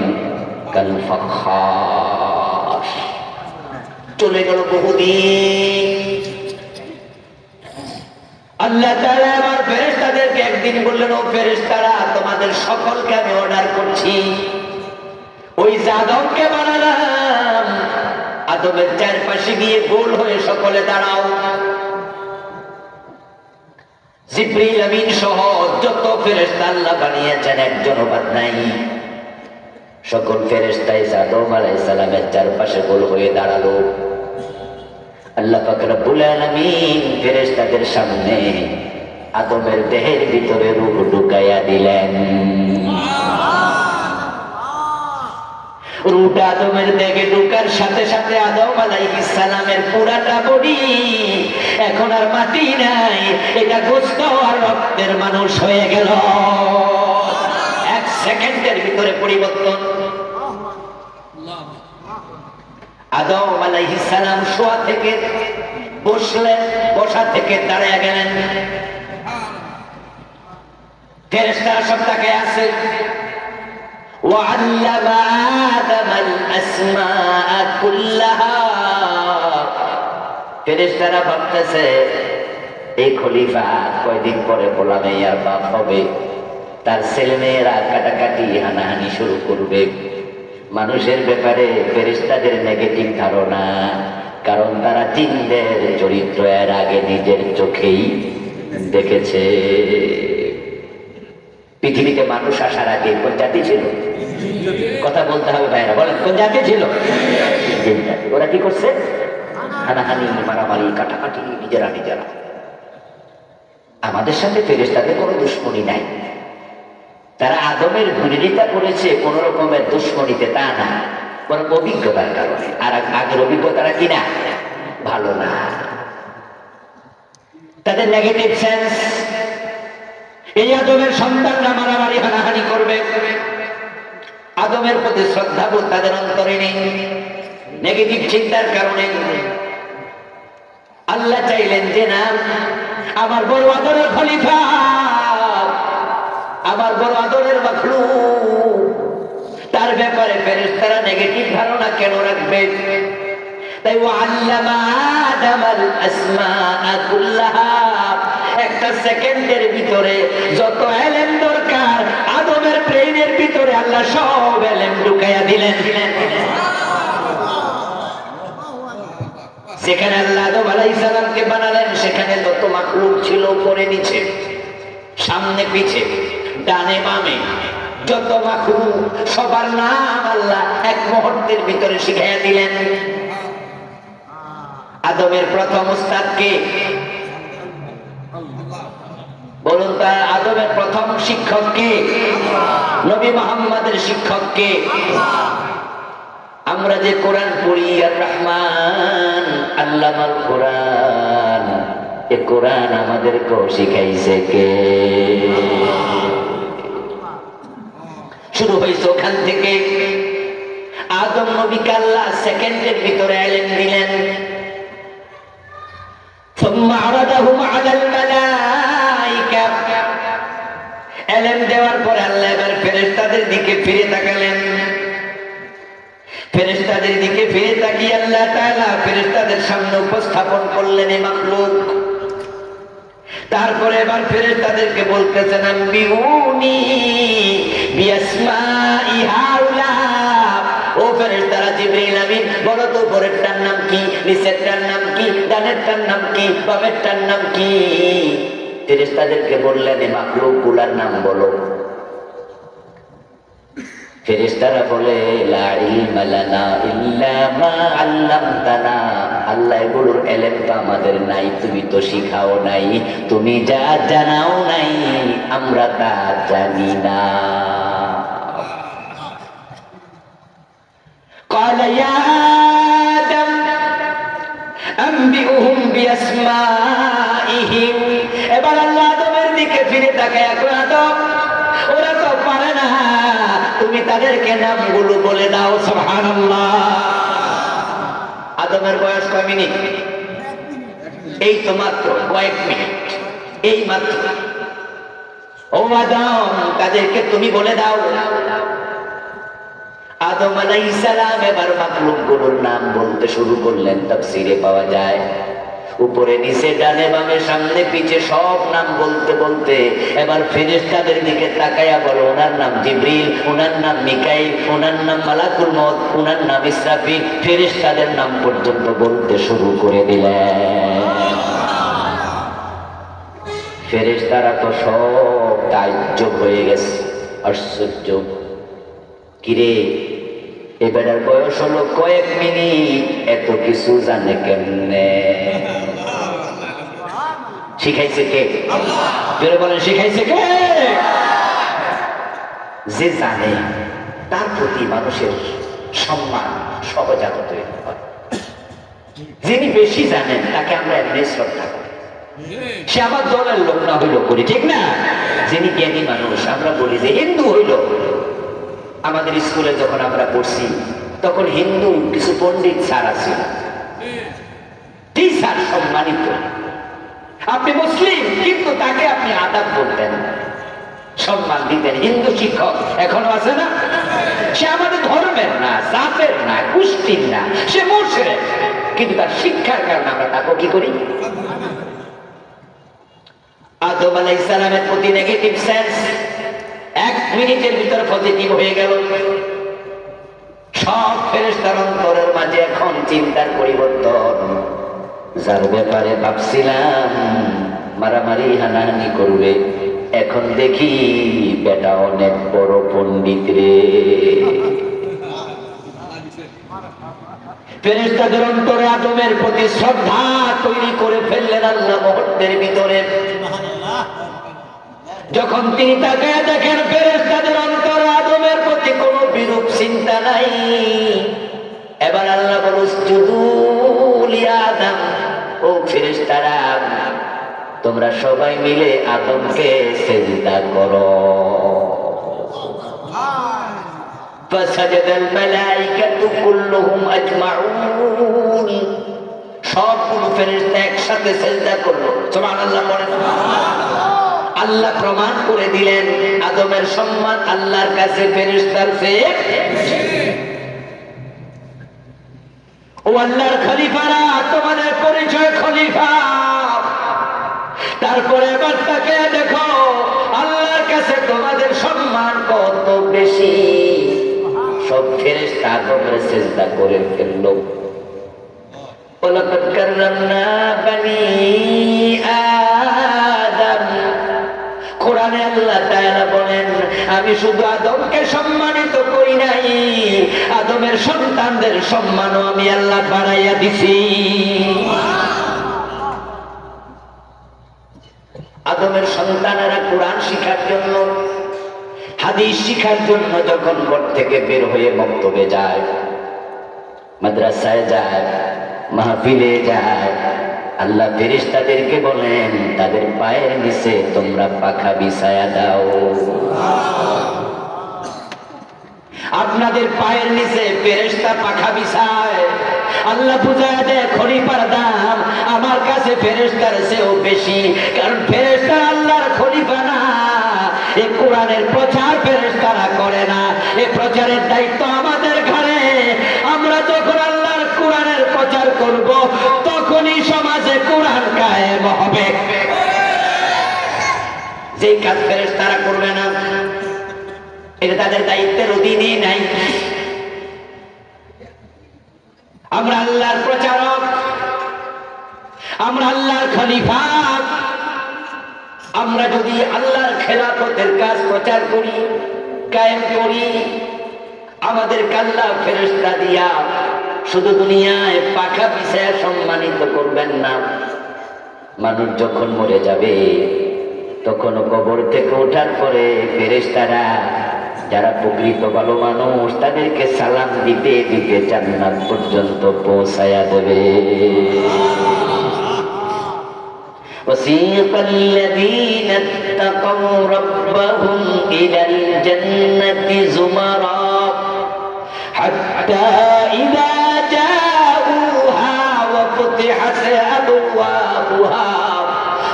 কাল ফাখার। চলে গেল বহুদিন। আল্লাহ তাআলা আমার ফেরেশতাদেরকে একদিন বললেন, ও ফেরেশতারা, তোমাদের সকলকে আমি অর্ডার করছি, ওই যে আদমকে বানালাম, আদমের চারপাশে গিয়ে গোল হয়ে সকলে দাঁড়াও। জিবরিল আমিন সহ যত ফেরেশতা আল্লাহ বানিয়েছেন একজনও বাদ নাই। সকল ফেরেশতাই আদম আলাইহিস সালামের চারপাশে গোল হয়ে দাঁড়ালো। আল্লাহ পাক রব্বুল আলামিন ফেরেশতাদের সামনে আদমের দেহের ভিতরে রূহ ঢুকাইয়া দিলেন। রূহটা আদমের দেহে ঢুকার সাথে সাথে আদম আলাইহিস সালামের পুরাটা বডি এখন আর মাটি নাই, এটা গোশত আর রক্তের মানুষ হয়ে গেল। ১ সেকেন্ডের ভিতরে পরিবর্তন। আদম আলাইহিস সালাম শোয়া থেকে বসলেন, বসা থেকে দাঁড়িয়ে গেলেন। ফেরেশতারা সব তাকে আছে। وعلم آدم الأسماء كلها ফেরেশতারা ভাবতেছে এই খলিফা কয়দিন পরে গোলামের বাপ হবে, তার ছেলেমেয়েরা কাটাকাটি হানাহানি শুরু করবে। মানুষের ব্যাপারে ফেরেশতাদের নেগেটিভ ধারণা, কারণ তারা জিনদের চরিত্র এর আগে নিজের চোখেই দেখেছে। পৃথিবীতে মানুষ আসার আগে কোন জাতি ছিল? কথা বলতে হবে ভাইরা, বলেন কোন জাতি ছিল? জিন জাতি। ওরা কি করছে? হানাহানি, মারামারি, কাটাকাটি নিজেরা নিজেরা। আমাদের সাথে ফেরেশতাদের কোনো দুশ্মনী নাই। তারা আদমের বিরোধিতা করেছে কোন রকমের দুশ্মনীতে, তা না, বরং অভিজ্ঞতার কারণে। আর আগের অভিজ্ঞতারা কিনা ভালো না, তাদের নেগেটিভ সেন্স। এই আদমের সন্তানরা মারামারি হানাহানি করবে, আদমের প্রতি শ্রদ্ধাবোধ তাদের অন্তরে নেই, নেগেটিভ চিন্তার কারণে। আল্লাহ চাইলেন যে না, আমার বড় আদরের খলিফা, আমার বড় আদরের মাখলুক, তার ব্যাপারে ফেরেশতারা নেগেটিভ ধারণা কেন রাখবে? তাই ওয়াল্লামা আদামাল আসমাআ কুল্লাহা, একটা সেকেন্ডের ভিতরে যত ইলম দরকার আদমের ব্রেইনের ভিতরে আল্লাহ সব ইলম ঢুকাইয়া দিলেন। যেখানে আল্লাহ আদম আলাইহিস সালামকে বানালেন, সেখানে যত মাখলুক ছিল উপরে নিচে, সামনে পিছে, ডানে বামে, যত মাখলুক সবার নাম আল্লাহ এক মুহূর্তের ভিতরে শিখাইয়া দিলেন। আদমের প্রথম উস্তাদ কে? বলুন, তার আদমের প্রথম শিক্ষক কে? নবী মুহাম্মদের শিক্ষক কে? আমরা যে কোরআন পড়ি, আর রহমান আল্লামাল কোরআন, এ কোরআন আমাদেরকেও শিখাইছে কে? শুরু হয়েছে ওখান থেকে। আদম নবীকে আল্লাহ সেকেন্ডের ভিতরে ইলম দিলেন। ثم عرضهم على الملائكة, ইলম দেওয়ার পরে আল্লাহ এবার ফেরেশতাদের দিকে ফিরে তাকালেন। ফেরেশতাদের দিকে ফিরে তাকিয়ে আল্লাহ তাআলা ফেরেশতাদের সামনে উপস্থাপন করলেন এই মাখলুক। তারপরে এবার ফেরেশতাদেরকে বলতেছেন, আম্বিউনি বিআসমাই হাউলা। ও ফেরেশতারা, জিবরিল আমিন বলো তো, উপরেরটার নাম কি, নিচেরটার নাম কি, ডানেরটার নাম কি, বামেরটার নাম কি? ফেরেশতাদেরকে বললেন এই মাখলুকগুলার নাম বলো। ফেরেশতারা বলে, লা ইলমা লানা ইল্লা মা আল্লামতানা, আল্লাহ এগুলোর ইলম তো আমাদের নাই, তুমি তো শিখাও নাই, তুমি যা জানাও নাই আমরা তা জানি না। قال يا آدم أنبئهم بأسمائهم, এবার আল্লাহ আদমের দিকে ফিরে তাকায়, আদম ওরা তো পারে না, তুমি তাদেরকে নামগুলো বলে দাও। সুবহানাল্লাহ। আদমের বয়স কয় মিনিট? এই তো মাত্র কয়েক মিনিট, এই মাত্র। ও আদম, তাদেরকে তুমি বলে দাও। আদম আলাইহিস সালাম এবার মাখলুকগুলোর নাম বলতে শুরু করলেন। তাফসীরে পাওয়া যায় উপরে নিচে ডানে বামে সামনে পিছে সব নাম বলতে বলতে এবার ফেরেশতাদের দিকে তাকায়া বলো, ওনার নাম জিবরিল, ওনার নাম মিকাইল, ওনার নাম মালাকুল মউত, ওনার নাম ইসরাফিল। ফেরেশতাদের নাম পর্যন্ত বলতে শুরু করে দিলেন। ফেরেশতারা তো সব তাজ্জব হয়ে গেছে, আশ্চর্য। কিরে, এ বেটার বয়স হলো কয়েক মিনিট, এত কিছু জানে কেমনে? শিখাইছে কে? জোরে বলেন, শিখাইছে কে? যে জানে তার প্রতি মানুষের সম্মান সহজাত তৈরি হয়। যিনি বেশি জানেন তাকে আমরা এমনি শ্রদ্ধা করি, সে আমার দলের লোক না হইল করি, ঠিক না? যিনি জ্ঞানী মানুষ, আমরা বলি যে হিন্দু হইল। আমাদের স্কুলে যখন আমরা পড়ছি তখন হিন্দু কিছু পণ্ডিত স্যার আছে, টিচার সম্মানিত। আপনি মুসলিম কিন্তু তাকে আপনি আদাব বলতেন, সম্মান দিতেন। হিন্দু শিক্ষক এখনো আছে না? সে আমাদের ধর্মের না, জাতের না, গোষ্ঠীর না, সে মুশরিক। কিন্তু তার শিক্ষার কারণে আমরা তাকে কি করি? আদম আলাইহিস সালামের প্রতি নেগেটিভ সেন্স 1 মিনিটের ভিতর পজিটিভ হয়ে গেল। সব ফেরেশতার অন্তরের মাঝে এখন চিন্তার পরিবর্তন। যার ব্যাপারে ভাবছিলাম মারামারি হানাহানি করবে, এখন দেখি বেটা অনেক বড় পণ্ডিত রে। ফেরেশতাদের অন্তরে আদমের প্রতি শ্রদ্ধা তৈরি করে ফেললেন আল্লাহ মুহূর্তের ভিতরে। যখন তিনি তাকায় দেখেন ফেরেশতাদের অন্তরে আদমের প্রতি কোনো বিরূপ চিন্তা নাই, এবার আল্লাহ বলেন উসজুদু লিয়া আদম, ও ফেরেশতারা তোমরা সবাই মিলে আদমকে সিজদা করো। ফাসাজাদাল মালাইকাতু কুল্লুহুম আজমাউন, সবগুলো ফেরেশতা একসাথে সিজদা করলো। সুবহানাল্লাহ পড়েন। আল্লাহ প্রমাণ করে দিলেন আদমের সম্মান আল্লাহর কাছে ফেরেশতার চেয়ে। ও আল্লাহর খলিফারা, তোমাদের পরিচয় খলিফা। তারপরে এবার তাকে দেখো আল্লাহর কাছে তোমাদের সম্মান কত বেশি। সব ফেরেশতা আদমের সিজদা করে ফেললো। ওয়ালাকাদ কাররামনা বানি আদম, কোরআনে আল্লাহ তাআলা বলেন আমি শুধু আদমকে সম্মানিত করি নাই, আদমের সন্তানদের সম্মানও আমি আল্লাহ বাড়াইয়া দিছি। আদমের সন্তানেরা কোরআন শিখার জন্য, হাদিস শিখার জন্য যখন ঘর থেকে বের হয়ে মক্তবে যায়, মাদ্রাসায় যায়, মাহফিলে যায়, আল্লাহ ফেরেশতাদেরকে বলেন তাদের পায়ের নিচে তোমরা পাখা বিছায়া দাও। আপনাদের পায়ের নিচে ফেরেশতা পাখা বিছায়। আল্লাহ বুঝায় দেয় খলিফার দাম আমার কাছে ফেরেশতার চেয়েও বেশি, কারণ ফেরেশতা আল্লাহর খলিফা না। এই কোরআনের প্রচার ফেরেশতারা করে না, এই প্রচারের দায়িত্ব আমাদের ঘাড়ে। আমরা যখন আল্লাহর কোরআনের প্রচার করব তখনই সমাজে কোরআন কায়েম হবে। যেই কাজ ফেরেশতারা করবে না, এটা তাদের দায়িত্বের অধীনে নাই। আমরা আল্লাহর প্রচারক, আমরা আল্লাহর খলিফা। আমরা যদি আল্লাহর খেলাফতের কাজ প্রচার করি, কায়েম করি, আমাদের আল্লাহ ফেরেশতা দিয়া শুধু দুনিয়ায় পাখা বিছায়া সম্মানিত করবেন না, মানুষ যখন মরে যাবে তখন কবর থেকে ওঠার পরে ফেরেশতারা যারা প্রকৃত ভালো মানুষ তাদেরকে সালাম দিতে দিতে জান্নাত পর্যন্ত পৌঁছায়া দেবে। وسيق الذين اتقوا ربهم إلى الجنة زمرا حتى إذا جاءوها وفتحت أبوابها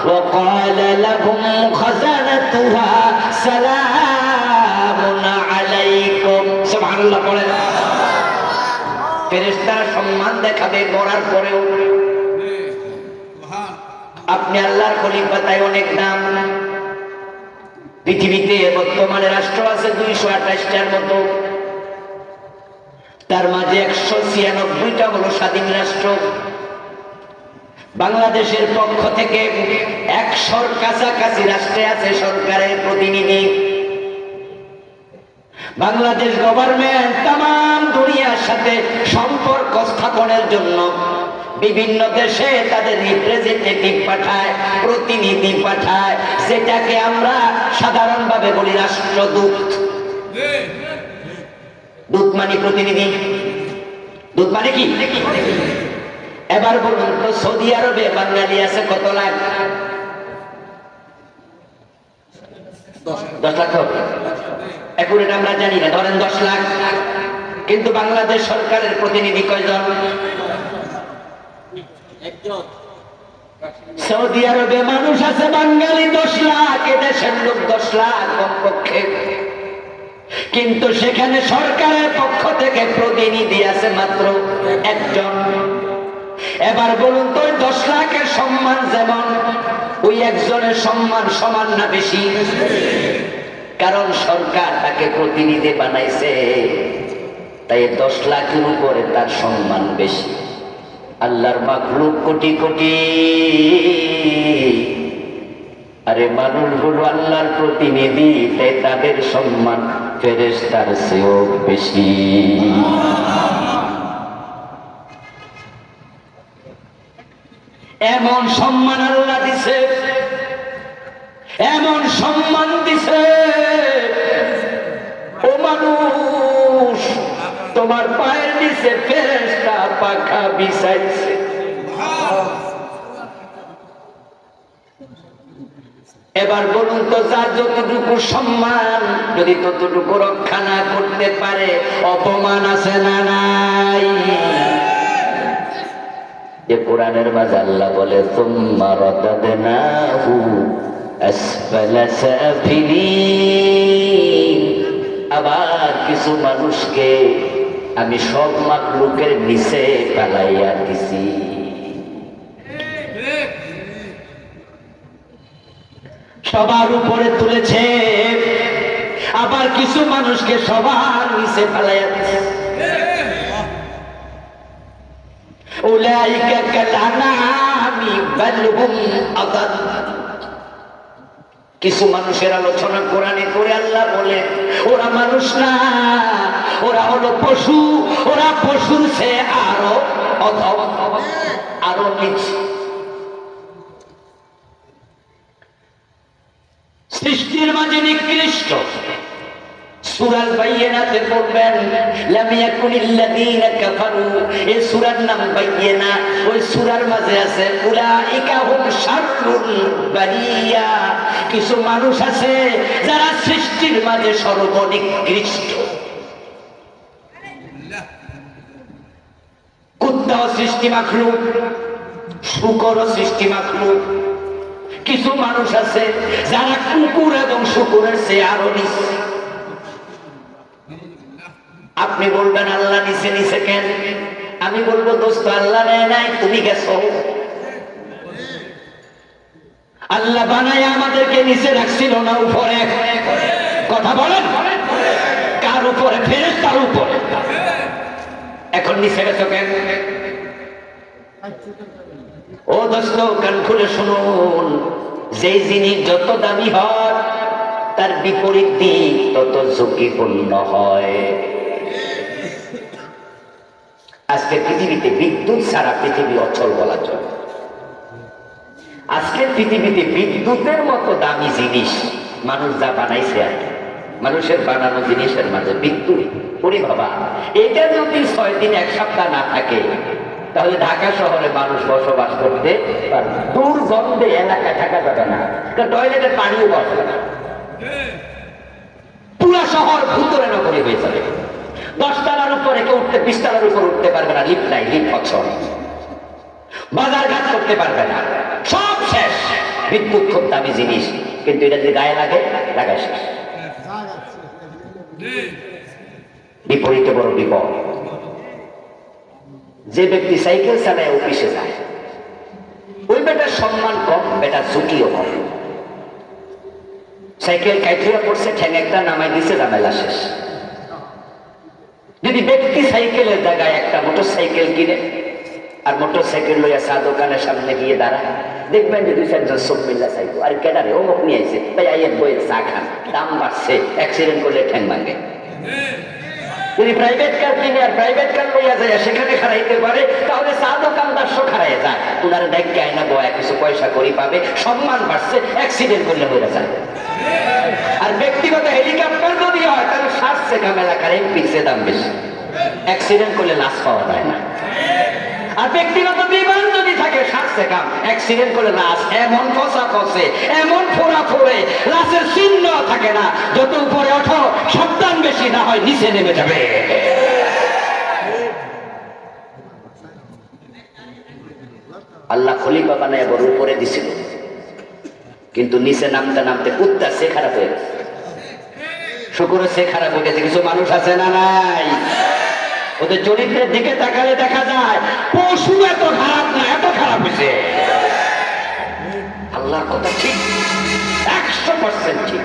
وقال لهم خزنتها سلام عليكم। سبحان الله পড়েন। ফেরেশতারা সম্মান দেখাবে মরার পরেও। আপনি আল্লাহর খলিফা, তাই অনেক দাম। পৃথিবীতে বর্তমানে রাষ্ট্র আছে 228টার মতো, তার মাঝে 196টা হলো স্বাধীন রাষ্ট্র। বাংলাদেশের পক্ষ থেকে 100-র কাছাকাছি রাষ্ট্রে আছে সরকারের প্রতিনিধি। বাংলাদেশ গভর্নমেন্ট তামাম দুনিয়ার সাথে সম্পর্ক স্থাপনের জন্য বিভিন্ন দেশে তাদের রিপ্রেজেন্টেটিভ পাঠায়, প্রতিনিধি পাঠায়, সেটাকে আমরা সাধারণভাবে বলি রাষ্ট্রদূত। দূত মানে প্রতিনিধি, দূত মানে কি? এবার বলুন তো সৌদি আরবে বাঙালি আছে কত লাখ? 10 লাখ হবে। এখন এটা আমরা জানি না, ধরেন 10 লাখ। কিন্তু বাংলাদেশ সরকারের প্রতিনিধি কয়জন? সৌদি আরবে মানুষ আছে বাঙালি 10 লাখ, এদেশের লোক 10 লাখ কমপক্ষে, কিন্তু সেখানে সরকারের পক্ষ থেকে প্রতিনিধি আছে মাত্র 1 জন। এবার বলুন তো 10 লাখের সম্মান যেমন, ওই একজনের সম্মান সমান না বেশি? কারণ সরকার তাকে প্রতিনিধি বানাইছে, তাই 10 লাখের উপরে তার সম্মান বেশি। আল্লাহর মাখলুক কোটি কোটি, আরে মানুষ হলো আল্লাহর প্রতিনিধি, তাই তাদের সম্মান ফেরেশতার চেয়েও বেশি। এমন সম্মান আল্লাহ দিছে, এমন সম্মান দিছে, ও মানুষ তোমার পায়ের নিচে ফেরেশতা পাখা বিছাইছে। এবার বলুন তো, যার যতটুকু সম্মান যদি ততটুকু রক্ষা না করতে পারে, অপমান আছে না নাই? যে কোরআনের মাঝে আল্লাহ বলে সুম্মা রাদাদনাহু আসফালা সাফিলিন, আবার কিছু মানুষকে আমি সব মাখলুকের নিচে ফেলাইয়া দিছি। সবার উপরে তুলেছে, আবার কিছু মানুষকে সবার নিচে ফেলাইয়া দিছে। উলাইকা কালানামি বাল হুম আদাল। কিছু মানুষের আলোচনা কোরআনে করে আল্লাহ বলে ওরা মানুষ না, ওরা হলো পশু, ওরা পশুর চেয়ে আরো অধম, আরো নিচ। সৃষ্টির মাঝে নিকৃষ্ট। সূরা বাইয়িনাতে পড়বেন লাম ইয়াকুনিল্লাযীনা কাফারু, এই সূরার নাম বাইয়িনা। ওই সূরার মাঝে আছে উলাইকা হুম শাররুল বারিয়া, কিছু মানুষ আছে যারা সৃষ্টির মাঝে সর্বনিকৃষ্ট। কুত্তাও সৃষ্টি মাখলুক, শুকরও সৃষ্টি মাখলুক। কিছু মানুষ আছে যারা কুকুর এবং শুকুরের চেয়ে আরো নিচ। আপনি বলবেন আল্লাহ নিচে নিচে কেন? আমি বলবো দোস্ত আল্লাহ নেয় নাই, তুমি গেছো। আল্লাহ বানায় আমাদেরকে নিচে রাখছিল না উপরে? কথা বলেন, কার উপরে? ফেরেশতার উপরে। এখন নিচে গেছো কেন? ও দোস্ত কান খুলে শুনুন, যেই জিনিস যত দামি হয় তার বিপরীত দিক তত ঝুঁকিপূর্ণ হয়। আজকে পৃথিবীতে বিদ্যুৎ ছাড়া পৃথিবী অচল বলা চলে। আজকের পৃথিবীতে বিদ্যুতের মতো দামি জিনিস মানুষ যা বানাইছে, আর মানুষের বানানো জিনিসের মাঝে বিদ্যুৎ। ওরে বাবা, এটা যদি 6 দিন 1 সপ্তাহ না থাকে তাহলে ঢাকা শহরে মানুষ বসবাস করতে পারবে। দুর্গন্ধে এলাকায় থাকা যাবে না, কারণ টয়লেটের পানিও বসবে না। পুরা শহর ভূতরে নগরী হয়ে যাবে। 10 তলার উপরে কেউ উঠতে, 20 তলার উপর উঠতে পারবে না, লিফট নাই, লিফট অচল। বাজার ঘাট করতে পারবে না, সব শেষ। বিদ্যুৎ খুব দামি জিনিস, কিন্তু এটা যদি গায়ে লাগে, লাগা শেষ। বিপরীতে বড় বিপদ। যে ব্যক্তি সাইকেল চালায় অফিসে যায়, ওই বেটার সম্মান কম, বেটার ঝুঁকিও কম। সাইকেল কাইটুয়া পড়ছে, ঠ্যাং একটা নামাই দিছে, ঝামেলা শেষ। যদি ব্যক্তি সাইকেলের জায়গায় একটা মোটর সাইকেল কিনে আর মোটর সাইকেল লইয়া চা দোকানের সামনে গিয়ে দাঁড়ায়, দেখবেন যে 2-4 জন সব মিল্লা চাইবো, আর কেডারে অমুক নিয়ে আইছে, তাই আইয়ের বইয়ের চা খান, দাম বাড়ছে, অ্যাক্সিডেন্ট করলে ঠ্যাং ভাঙে। যদি প্রাইভেট কার কিনে আর প্রাইভেট কার লইয়া যায় সেখানে খারাইতে পারে, তাহলে চা দোকানদার সব খারাইয়া যায়। ওনার ডাইকে আইনা বয়া কিছু পয়সা করি পাবে, সম্মান বাড়ছে, অ্যাক্সিডেন্ট করলে হয়ে যায়। আর ব্যক্তিগত হেলিকপ্টার যদি হয় তাহলে 7 ঝামেলা করে, এমপির দাম বেশি, অ্যাক্সিডেন্ট করলে লাশ পাওয়া যায় না। আর ব্যক্তিগত বিমান যদি থাকে 7 কাম, অ্যাক্সিডেন্ট করলে লাশ এমন ফসা ফসে, এমন ফোড়া ফোড়ে, লাশের চিহ্ন থাকে না। যত উপরে ওঠো সাবধান, বেশি না হয় নিচে নেমে যাবে। আল্লাহ খলিফা বানায় বড় উপরে দিছিল, কিন্তু নিচে নামতে নামতে কুত্তা সে খারাপ হয়ে গেছে, শুকুরের সে খারাপ হয়ে গেছে। কিছু মানুষ আছে না নাই? ওদের চরিত্রের দিকে তাকালে দেখা যায় পশু এত খারাপ না, এত খারাপ হয়েছে। আল্লাহর কথা ঠিক, 100% ঠিক।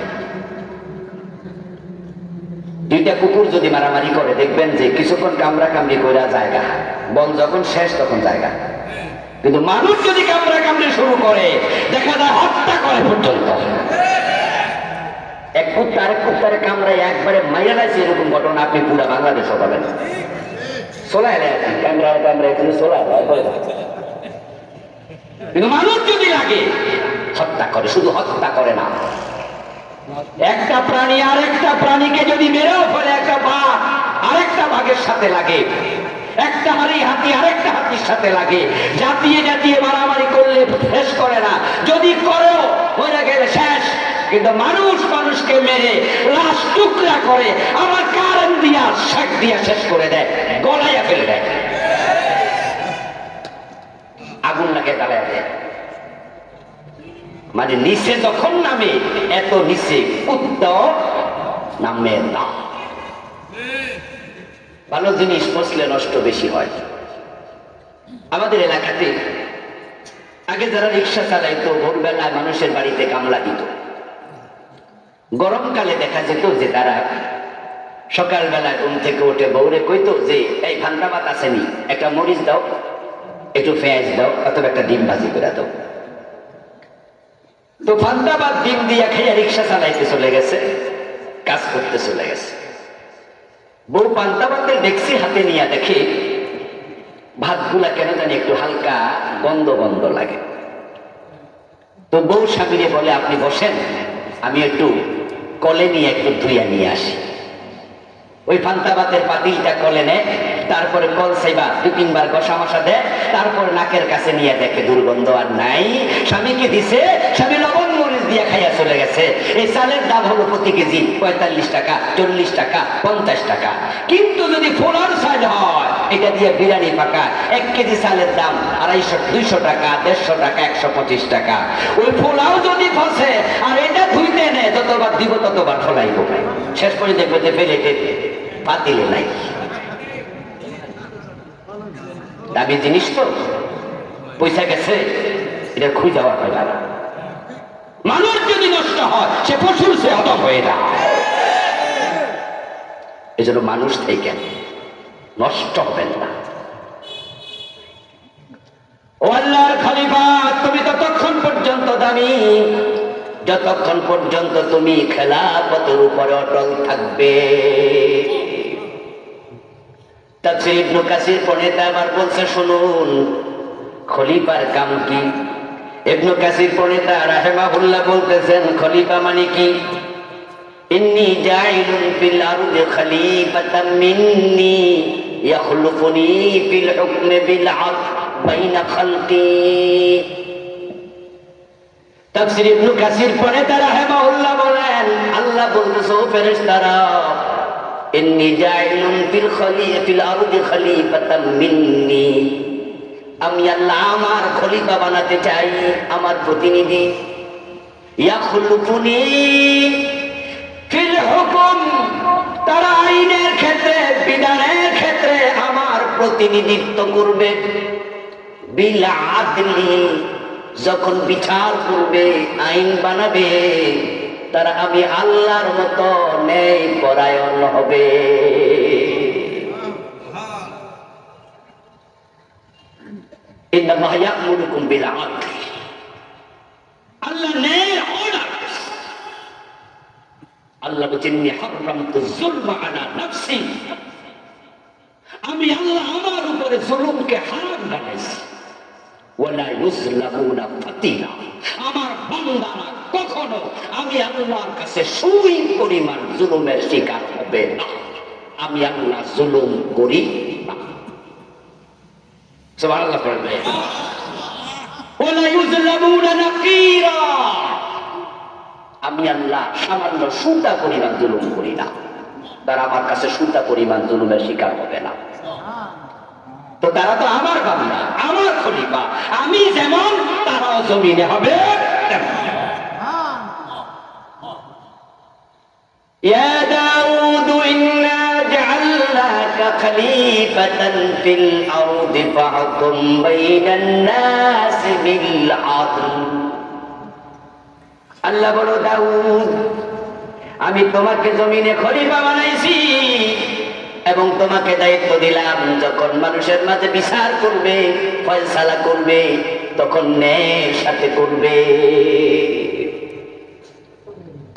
দুইটা কুকুর যদি মারামারি করে দেখবেন যে কিছুক্ষণ কামড়া কামড়ি কইরা জায়গা, বল যখন শেষ তখন জায়গা। কিন্তু মানুষ যদি কামড়া কামড়ি শুরু করে দেখা যায় হত্যা করে পর্যন্ত। এক কুত্তা আরেক কুত্তারে কামড়ায় একবারে মাইরা লাইছে, এরকম ঘটনা আপনি পুরা বাংলাদেশে পাবেন। কিন্তু মানুষ যদি লাগে হত্যা করে, শুধু হত্যা করে না, একটা প্রাণী আরেকটা প্রাণীকে যদি মেরেও ফেলে, একটা বাঘ আরেকটা বাঘের সাথে লাগে, একটা হাতি আরেকটা হাতির সাথে লাগে, জাতিয়ে জাতিয়ে মারামারি করলে শেষ করে না, যদি করেও হয়ে গেলে শেষ। কিন্তু মানুষ মানুষকে মেরে লাশ টুকরা করে আবার কারেন্ট দিয়া শাক দিয়া শেষ করে দেয়, গলাইয়া ফেলে দেয়, আগুন লাগে জ্বালাইয়া দেয়। মানে নিচে যখন নামে এত নিচে উত্তর নামে না। ভালো জিনিস বসলে নষ্ট বেশি হয়। আমাদের এলাকাতে আগে যারা রিক্সা চালাইতো ভোরবেলায় মানুষের বাড়িতে কামলা দিত। গরমকালে দেখা যেত যে তারা সকালবেলায় ঘুম থেকে উঠে বউরে কইতো যে এই ঠান্ডা ভাত আসেনি, একটা মরিচ দাও, একটু পেঁয়াজ দাও, অথবা একটা ডিম ভাজি করে দাও। তো ফান্দাবাদ ডিম দিয়া খেয়ে রিক্সা চালাইতে চলে গেছে, কাজ করতে চলে গেছে। বউ পান্তাবাদের ডেক্সি হাতে নিয়ে দেখে ভাতগুলা কেন জানি একটু হালকা গন্ধ গন্ধ লাগে। তো বউ স্বামীরে বলে আপনি বসেন, আমি একটু কলে নিয়ে একটু ধুইয়া নিয়ে আসি। ওই ফান্তাবাতের পাতিলটা কলে নেয়, তারপরে কল সাইবা 2-3 বার ঘষা মশা দেয়, তারপর নাকের কাছে নিয়ে দেখে দুর্গন্ধ আর নাই। স্বামীকে দিছে, স্বামী লবণ মরিচ দিয়ে খাইয়া চলে গেছে। এই চালের দাম হলো প্রতি কেজি 45 টাকা, 40 টাকা, 50 টাকা। কিন্তু যদি ফোলার চাল হয়, এটা দিয়ে বিরিয়ানি পাকা, 1 কেজি চালের দাম 250, 200 টাকা, 150 টাকা, 125 টাকা। ওই ফোলাও যদি ফসে আর এটা ধুইতে নেয়, যতবার দিব ততবার ফলাইব, শেষ করে দেখবে যে প্লেটে পাতিলে নাই। দামি জিনিস তো পয়সা গেছে, এটা খুঁজে যাওয়া হয় না। মানুষ যদি নষ্ট হয় সে পশুর সে অদম হয়ে যায়। এজন্য মানুষ থেকে নষ্ট হবেন না। ও আল্লাহর খলিফা, তুমি ততক্ষণ পর্যন্ত দামি যতক্ষণ পর্যন্ত তুমি খেলাফতের উপরে অটল থাকবে। তাফসীর ইবনে কাসির পণ্ডিত আমার বলছে শুনুন খলিফার কাম কি। ইবনে কাসির পণ্ডিত রাহিমাহুল্লাহ বলতেছেন খলিফা মানে কি, ইন্নী জাইলুন ফিল আরদি খলিফাতাম মিন্নী ইয়াখলুফুনি ফিল হুকমি বিল আদল বাইনা খালকি। তাফসীর ইবনে কাসির পণ্ডিত রাহিমাহুল্লাহ বলেন আল্লাহ বলতেছে ও ফেরেশতারা, ইন্নী জাইলুন ফিল আরদি খলিফাতাম মিন্নী, আমি আল্লাহ আমার খলিফা বানাতে চাই, আমার প্রতিনিধি। ইয়াখলুফুনি ফিল হুকুম, তারা আইনের ক্ষেত্রে বিধানের ক্ষেত্রে আমার প্রতিনিধিত্ব করবে। বিল আদলি, যখন বিচার করবে আইন বানাবে তারা আমি আল্লাহর মতো ন্যায় পরায়ণ হবে। ইন্নাল্লাহা ইয়া'মুরুকুম বিল আদল, আল্লাহ ন্যায় অর্ডার। আল্লাহ বলেন ইন্নী হারামতু যুলমা আলা নাফসি, আমি আল্লাহ আমার উপরে জুলুমকে হারাম বানাইছি। ওয়ালা ইউজলামুনা ফাতিলা, আমার বান্দারা কখনো আমি আল্লাহর কাছে সুই পরিমাণ জুলুমের শিকার হবে না। আমি আল্লাহ জুলুম করি না। সুবহানাল্লাহ পড়বে। ওয়ালা ইউজলামুনা নাকিরা, আমি আল্লাহ সামান্য সুতা পরিমাণ জুলুম করি না, তারা আমার কাছে সুতা পরিমাণ জুলুমের শিকার হবে না। তো তারা তো আমার বান্দা, আমার খলিফা, আমি যেমন তারাও জমিনে হবে তেমন। ইয়া দাউদ ইন্না জাআলনাকা খলিফাতান ফিল আরদি ফাহকুম বাইনান নাস বিল আদল। আল্লাহ বলো, দাউদ, আমি তোমাকে জমিনে খলিফা বানাইছি এবং তোমাকে দায়িত্ব দিলাম, যখন মানুষের মাঝে বিচার করবে, ফয়সালা করবে, তখন ন্যায়ের সাথে করবে।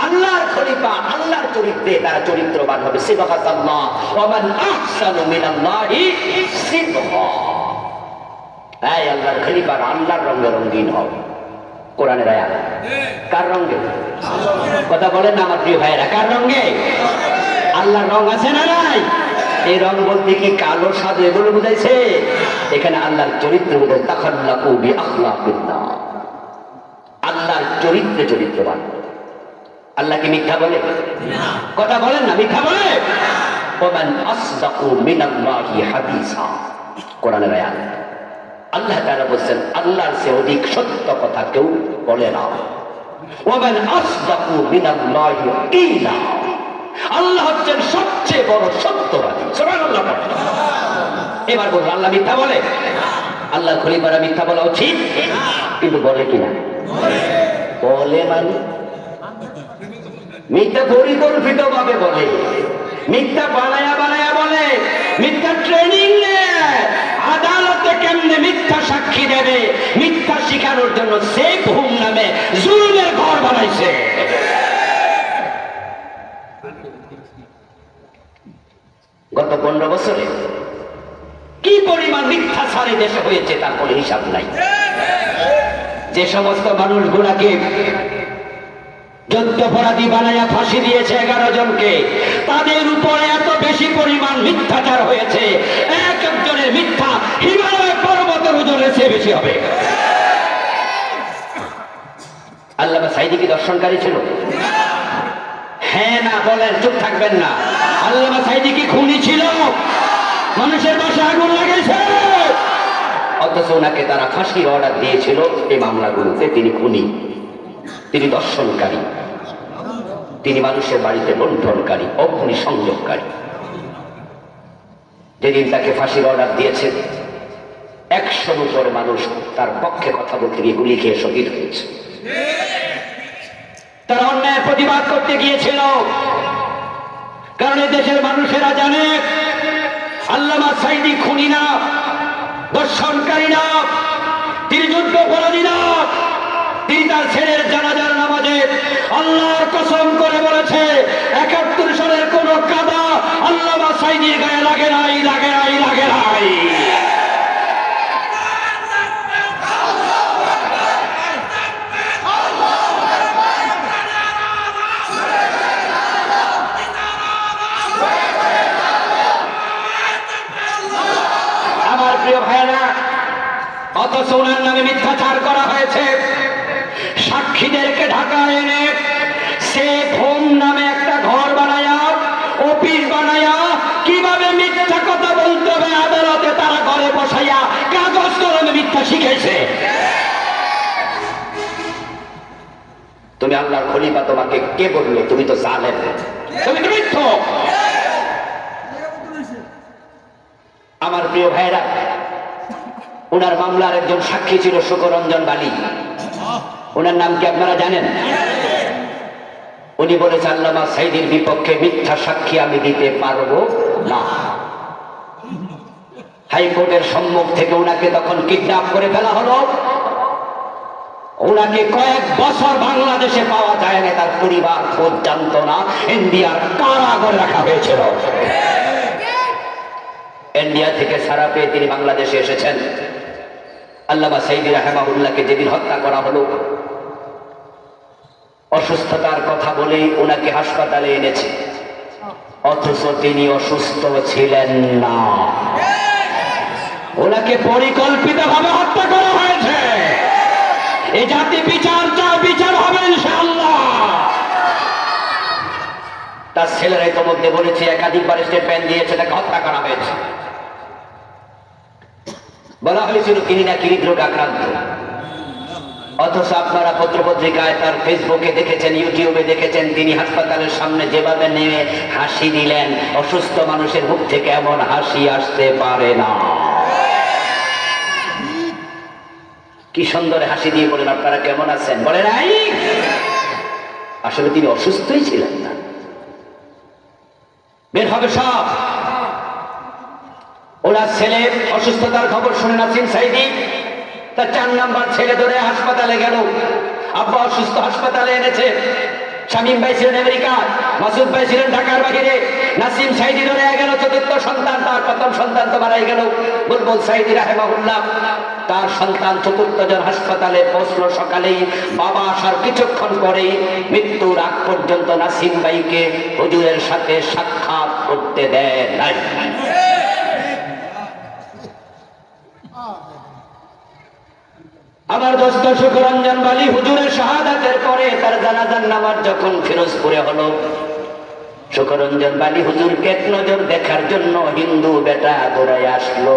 আল্লাহর খলিফা, আল্লাহর চরিত্রে তারা চরিত্রবান হবে। সিবগাতাল্লাহ ওয়া মান আহসানু মিনাল্লাহি সিবগা। এই আল্লাহর খলিফা আল্লাহর রঙে রঙিন হও। কোরআনের আয়াত। কার রঙে? কথা বলেন না আমার প্রিয় ভাইরা, কার রঙে? আল্লাহর রং আছে না নাই? এই রং বলতে কি কালো সাদা এগুলো বুঝাইছে? এখানে আল্লাহর চরিত্র বোঝায়। তাখাল্লাকু বিআখলাকিল্লাহ, আল্লাহর চরিত্রে চরিত্রবান। আল্লাহ কি মিথ্যা বলে? কথা বলেন না, মিথ্যা বলে? ওমান আসদাকু মিনাল্লাহি হাদিসা। কোরআনের আয়াত। আল্লাহ তাআলা বলেন, আল্লাহর চেয়ে অধিক সত্য কথা কেউ বলে না। ওমান আসদাকু মিনাল্লাহি কিলা। আল্লাহ হচ্ছেন সবচেয়ে বড় সত্যবাদী। সুবহানাল্লাহ। এবার বলুন, আল্লাহ মিথ্যা বলে? আল্লাহ খলিফারা মিথ্যা বলা উচিত, কিন্তু বলে কিনা? বলে মানে মিথ্যা পরিকল্পিত ভাবে বলে, মিথ্যা বানায়া বানায়া বলে, মিথ্যা ট্রেনিং নেয়। আদালতে কেমনে মিথ্যা সাক্ষী দেবে, মিথ্যা শিখানোর জন্য সেফ হোম নামে জুলুমের ঘর বানাইছে। গত 15 বছরে কি পরিমাণ মিথ্যাচারী দেশে হয়েছে তার কোনো হিসাব নাই। যে সমস্ত মানুষগুলাকে যুদ্ধাপরাধী বানায়া ফাঁসি দিয়েছে 11 জনকে, তাদের উপরে এত বেশি পরিমাণ মিথ্যাচার হয়েছে, এক একজনের মিথ্যা হিমালয় পর্বতের ওজনের চেয়ে বেশি হবে। আল্লামা সাঈদী কি দর্শনকারী ছিল? হ্যাঁ না বলেন, চুপ থাকবেন না। আল্লামা সাঈদী কি খুনি ছিল? মানুষের বাসায় আগুন লাগাইছে, অথচ ওনাকে তারা ফাঁসির অর্ডার দিয়েছিল এই মামলাগুলোতে। তিনি খুনি, তিনি দর্শনকারী, তিনি মানুষের বাড়িতে লুণ্ঠনকারী, অগ্নি সংযোগকারী। যেদিন তাকে ফাঁসির অর্ডার দিয়েছে, 100 উপরে মানুষ তার পক্ষে কথা বলতে গিয়ে গুলি খেয়ে শহীদ হয়েছে। তারা অন্যায়ের প্রতিবাদ করতে গিয়েছিল, কারণ এই দেশের মানুষেরা জানে আল্লামা সাঈদী খুনি না, দর্শনকারী না, তিনি যুদ্ধাপরাধী না। তিনি তার ছেলের জানাজার নামাজে আল্লাহর কসম করে বলেছে, 71 সালের কোন কাদা আল্লামা সাঈদীর গায়ে লাগে নাই, লাগে নাই, লাগে নাই। আমার প্রিয় ভাইরা, অথচ ওনার নামে মিথ্যাচার করা হয়েছে। সাক্ষীদেরকে ঢাকায় এনে সেফ হোম নামে একটা ঘর বানায়া, অফিস বানায়া, কিভাবে মিথ্যা কথা বলতে হবে আদালতে তারা ঘরে বসাইয়া কাগজ কলমে মিথ্যা শিখেছে। তুমি আল্লাহর খলিফা, তোমাকে কে বললে? তুমি তো জালেম, তুমি তো মিথ্যক। আমার প্রিয় ভাইরা, ওনার মামলার একজন সাক্ষী ছিল শুকরঞ্জন বালি। ওনার নাম কি আপনারা জানেন? উনি বলেছে, আল্লামা সাঈদীর বিপক্ষে মিথ্যা সাক্ষী আমি দিতে পারবো না। হাইকোর্টের সম্মুখ থেকে ওনাকে তখন কিডন্যাপ করে ফেলা হলো। ওনাকে কয়েক বছর বাংলাদেশে পাওয়া যায় না, তার পরিবার খোঁজ জানত না। ইন্ডিয়ার কারাগারে রাখা হয়েছিল। ইন্ডিয়া থেকে ছাড়া পেয়ে তিনি বাংলাদেশে এসেছেন। আল্লামা সাঈদী রাহিমাহুল্লাহকে যেদিন হত্যা করা হলো, অসুস্থতার কথা বলেই ওনাকে হাসপাতালে এনেছে, অথচ তিনি অসুস্থ ছিলেন না। ওনাকে পরিকল্পিতভাবে হত্যা করা হয়েছে। এই জাতি বিচার চায়, বিচার হবে ইনশাআল্লাহ। তার ছেলেরা ইতোমধ্যে বলেছে, একাধিকবার স্টেটমেন্ট দিয়েছে, তাকে হত্যা করা হয়েছে। বলা হয়েছিল তিনি নাকি হৃদরোগে আক্রান্ত, অথচ আপনারা পত্রপত্রিকায়, তার ফেসবুকে দেখেছেন, ইউটিউবে দেখেছেন, তিনি হাসপাতালের সামনে যেভাবে নেমে হাসি দিলেন, অসুস্থ মানুষের মুখ থেকে এমন হাসি আসতে পারে না। কি সুন্দর হাসি দিয়ে বলেন, আপনারা কেমন আছেন? বলে নাই, আসলে তিনি অসুস্থই ছিলেন না। বের হবে সব। ওরা ছেলে অসুস্থতার খবর শুনে নাসিম সাইদি তার 4 নাম্বার ছেলে ধরে হাসপাতালে গেল। আব্বা অসুস্থ, হাসপাতালে এনেছে। শামীম ভাই ছিলেন আমেরিকা, মাসুদ ভাই ছিলেন ঢাকার বাহিরে। নাসিম সাইদি ধরে গেল 4র্থ সন্তান, তার প্রথম সন্তান তো মারাই গেল। বুলবুল সাইদি রাহেমাহুল্লাহ, তার সন্তান 4র্থ জন হাসপাতালে পৌঁছলো সকালেই। বাবা আসার কিছুক্ষণ পরেই মৃত্যুর আগ পর্যন্ত নাসিম ভাইকে হুজুরের সাথে সাক্ষাৎ করতে দেয় নাই। আমার দোস্ত শুকরঞ্জন বালি হুজুরের শাহাদাতের পরে তার জানাজার নামাজ যখন ফিরোজপুরে হলো, শুকরঞ্জন বালি হুজুরকে এক নজর দেখার জন্য হিন্দু বেটা দৌড়ায় আসলো।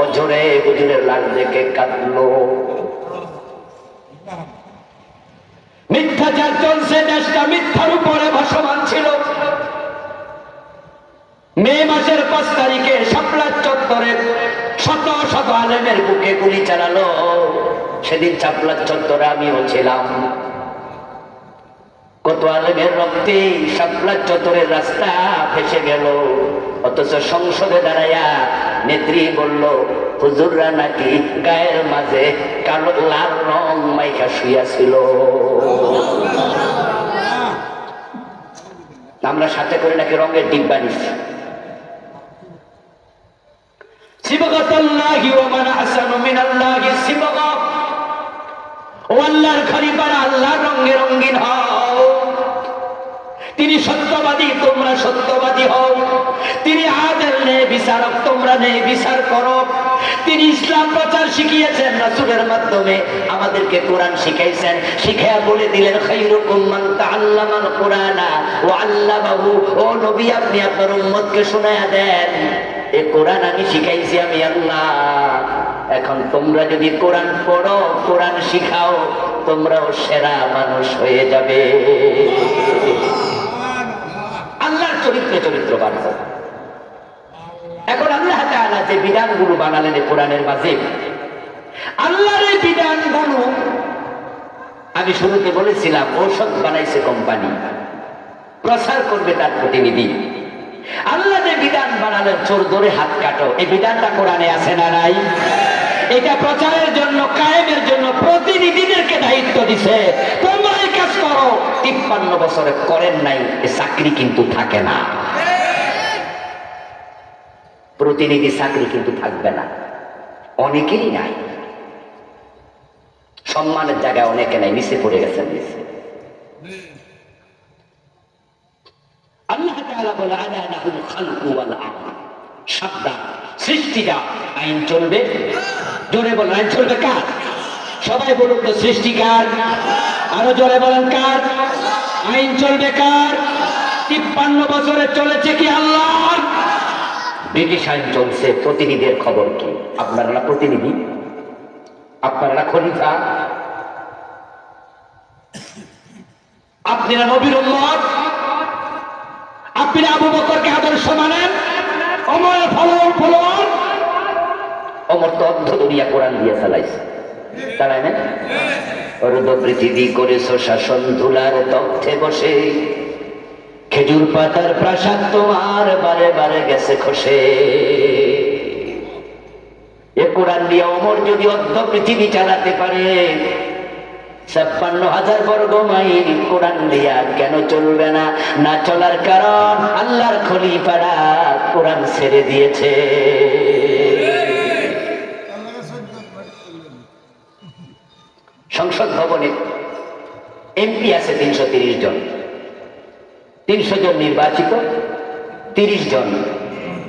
অঝরে হুজুরের লাশ দেখে কাঁদলো। মিথ্যাচার চলছে, দেশটা মিথ্যার উপরে ভাসমান ছিল। মে মাসের 5 তারিখে শাপলা চত্বরে শত শত আলেমের বুকে গুলি চালালো। সেদিন শাপলা চত্বরে আমিও ছিলাম। কত আলেমের রক্তে শাপলা চত্বরের রাস্তা ভেসে গেল। অথচ সংসদে দাঁড়াইয়া নেত্রী বলল, হুজুররা নাকি গায়ের মাঝে কালো লাল রং মাইখা শুইয়াছিল। আমরা সাথে করে নাকি রঙের ডিব্বা নিচ্ছি। সিবগাতুল্লাহি ওয়া মান আহসানু মিনাল্লাহি সিবগা। ও আল্লাহর খলিফারা, আল্লাহর রঙে রঙিন হও। তিনি সত্যবাদী, তোমরা সত্যবাদী হও। তিনি আদেল, ন্যায় বিচারক, তোমরা ন্যায় বিচার করো। তিনি ইসলাম প্রচার শিখিয়েছেন রাসূলের মাধ্যমে, আমাদেরকে কোরআন শিখাইছেন। শিখায়া বলে দিলেন, খায়রুকুম মান তাআল্লামাল কুরআনা ওয়া আল্লামাহু। ও নবী, আপনি আপনার উম্মতকে শোনায়া দেন, এই কোরআন আমি শিখাইছি আমি আল্লাহ। এখন তোমরা যদি কোরআন পড়ো, কোরআন শিখাও, তোমরাও সেরা মানুষ হয়ে যাবে। আল্লাহর চরিত্রবান হবে। এখন আল্লাহ তাআলা যে বিধানগুলো বানালেন কোরআনের মাঝে, আল্লাহর এই বিধানগুলো আমি শুরুতে বলেছিলাম, ঔষধ বানাইছে কোম্পানি, প্রচার করবে তার প্রতিনিধি। আল্লাহ যে বিধান বানালেন, চোর ধরে হাত কাটো, এই বিধানটা কোরআনে আছে না নাই? এটা প্রচারের জন্য, কায়েমের জন্য প্রতিনিধিদেরকে দায়িত্ব দিছে, তোমরা এই কাজ করো। 53 বছরে করেন নাই, এই চাকরি কিন্তু থাকে না। প্রতিনিধি চাকরি কিন্তু থাকবে না, অনেকেরই নাই। সম্মানের জায়গায় অনেকে নাই, নিচে পড়ে গেছেন। আল্লাহ তাআলা বলে, আলা লাহুল খালকু ওয়াল আমর। সাবধান, সৃষ্টিটা আইন চলবে। জোরে বলেন, আইন চলবে কার? সবাই বলুন তো, সৃষ্টিকার। আরো জোরে বলেন, কার? আইন চলবে কার? 53 বছরে চলেছে কি আল্লাহর? ব্রিটিশ আইন চলছে। প্রতিনিধির খবর কি? আপনারা না প্রতিনিধি, আপনারা খলিফা, আপনারা নবীর উম্মত, আপনারা আবু বকরকে আদর্শ মানেন, অমর ফলন। অমর তো অর্ধ দুনিয়া কোরআন দিয়ে চালাইছে, চালায় না? অর্ধ পৃথিবী করেছো শাসন, ধুলার তথ্যে বসে। খেজুর পাতার প্রাসাদ তোমার বারে বারে গেছে খসে। এ কোরআন দিয়ে অমর যদি অর্ধ পৃথিবী চালাতে পারে, 56,000 বর্গ মাইল কোরআন দিয়া কেন চলবে না? না চলার কারণ, আল্লাহর খলিফারা কোরআন ছেড়ে দিয়েছে। সংসদ ভবনে এমপি আছে 330 জন। 300 জন নির্বাচিত, 30 জন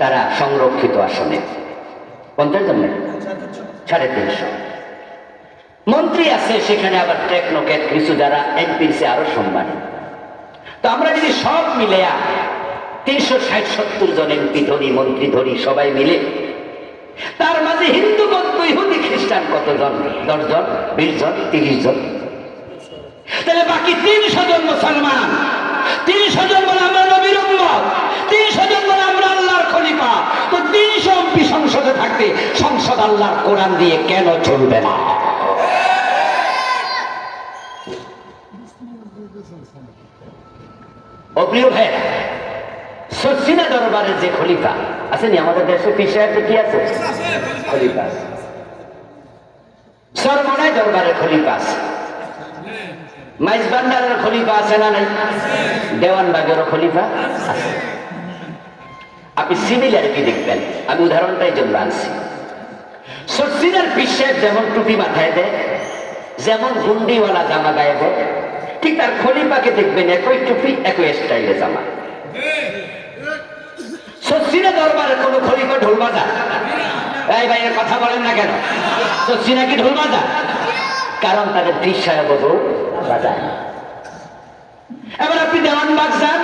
তারা সংরক্ষিত আসনে। 50 জন নেই, 350। মন্ত্রী আছে সেখানে, আবার টেকনোক্যাট কিছু যারা এমপির চেয়ে আরো সম্মানী। তো আমরা যদি সব মিলে 360-70 জন এমপি ধরি, মন্ত্রী ধরি, সবাই মিলে তার মাঝে হিন্দু বৌদ্ধ ইহুদি খ্রিস্টান কতজন? 10 জন, 20 জন, 30 জন। তাহলে বাকি 300 জন মুসলমান, 300 জন বলে আমরা নবীর উম্মত, 300 জন বলে আমরা আল্লাহর খলিফা। তো 300 এমপি সংসদে থাকতে সংসদ আল্লাহর কোরআন দিয়ে কেন চলবে না? ও প্রিয় ভাই, সচিনা দরবারের যে খলিফা আছেন আমাদের দেশে, পীর সাহেব কি আছে? খলিফা। সরমনায় দরবারের খলিফা আছে, মাইজবান্ডারের খলিফা আছে না নাই? দেওয়ানবাগেরও খলিফা আছে। আপনি সিমিলারিটি দেখবেন, আমি উদাহরণটাই জন্য আনছি। সচিনার পীর সাহেব যেমন টুপি মাথায় দেয়, যেমন গুন্ডিওয়ালা জামা গায়ে দেয়, ঠিক তার খলিফাকে দেখবেন একই টুপি একই স্টাইলে জামা। সচিনা দরবারের কোন খলিফা ঢোল বাজা? এই ভাইয়ের কথা বলেন না কেন? সচিনা কি ঢোল বাজা? কারণ তাদের পীর সাহেব বাজায়। এবার আপনি দেওয়ানবাগ যান,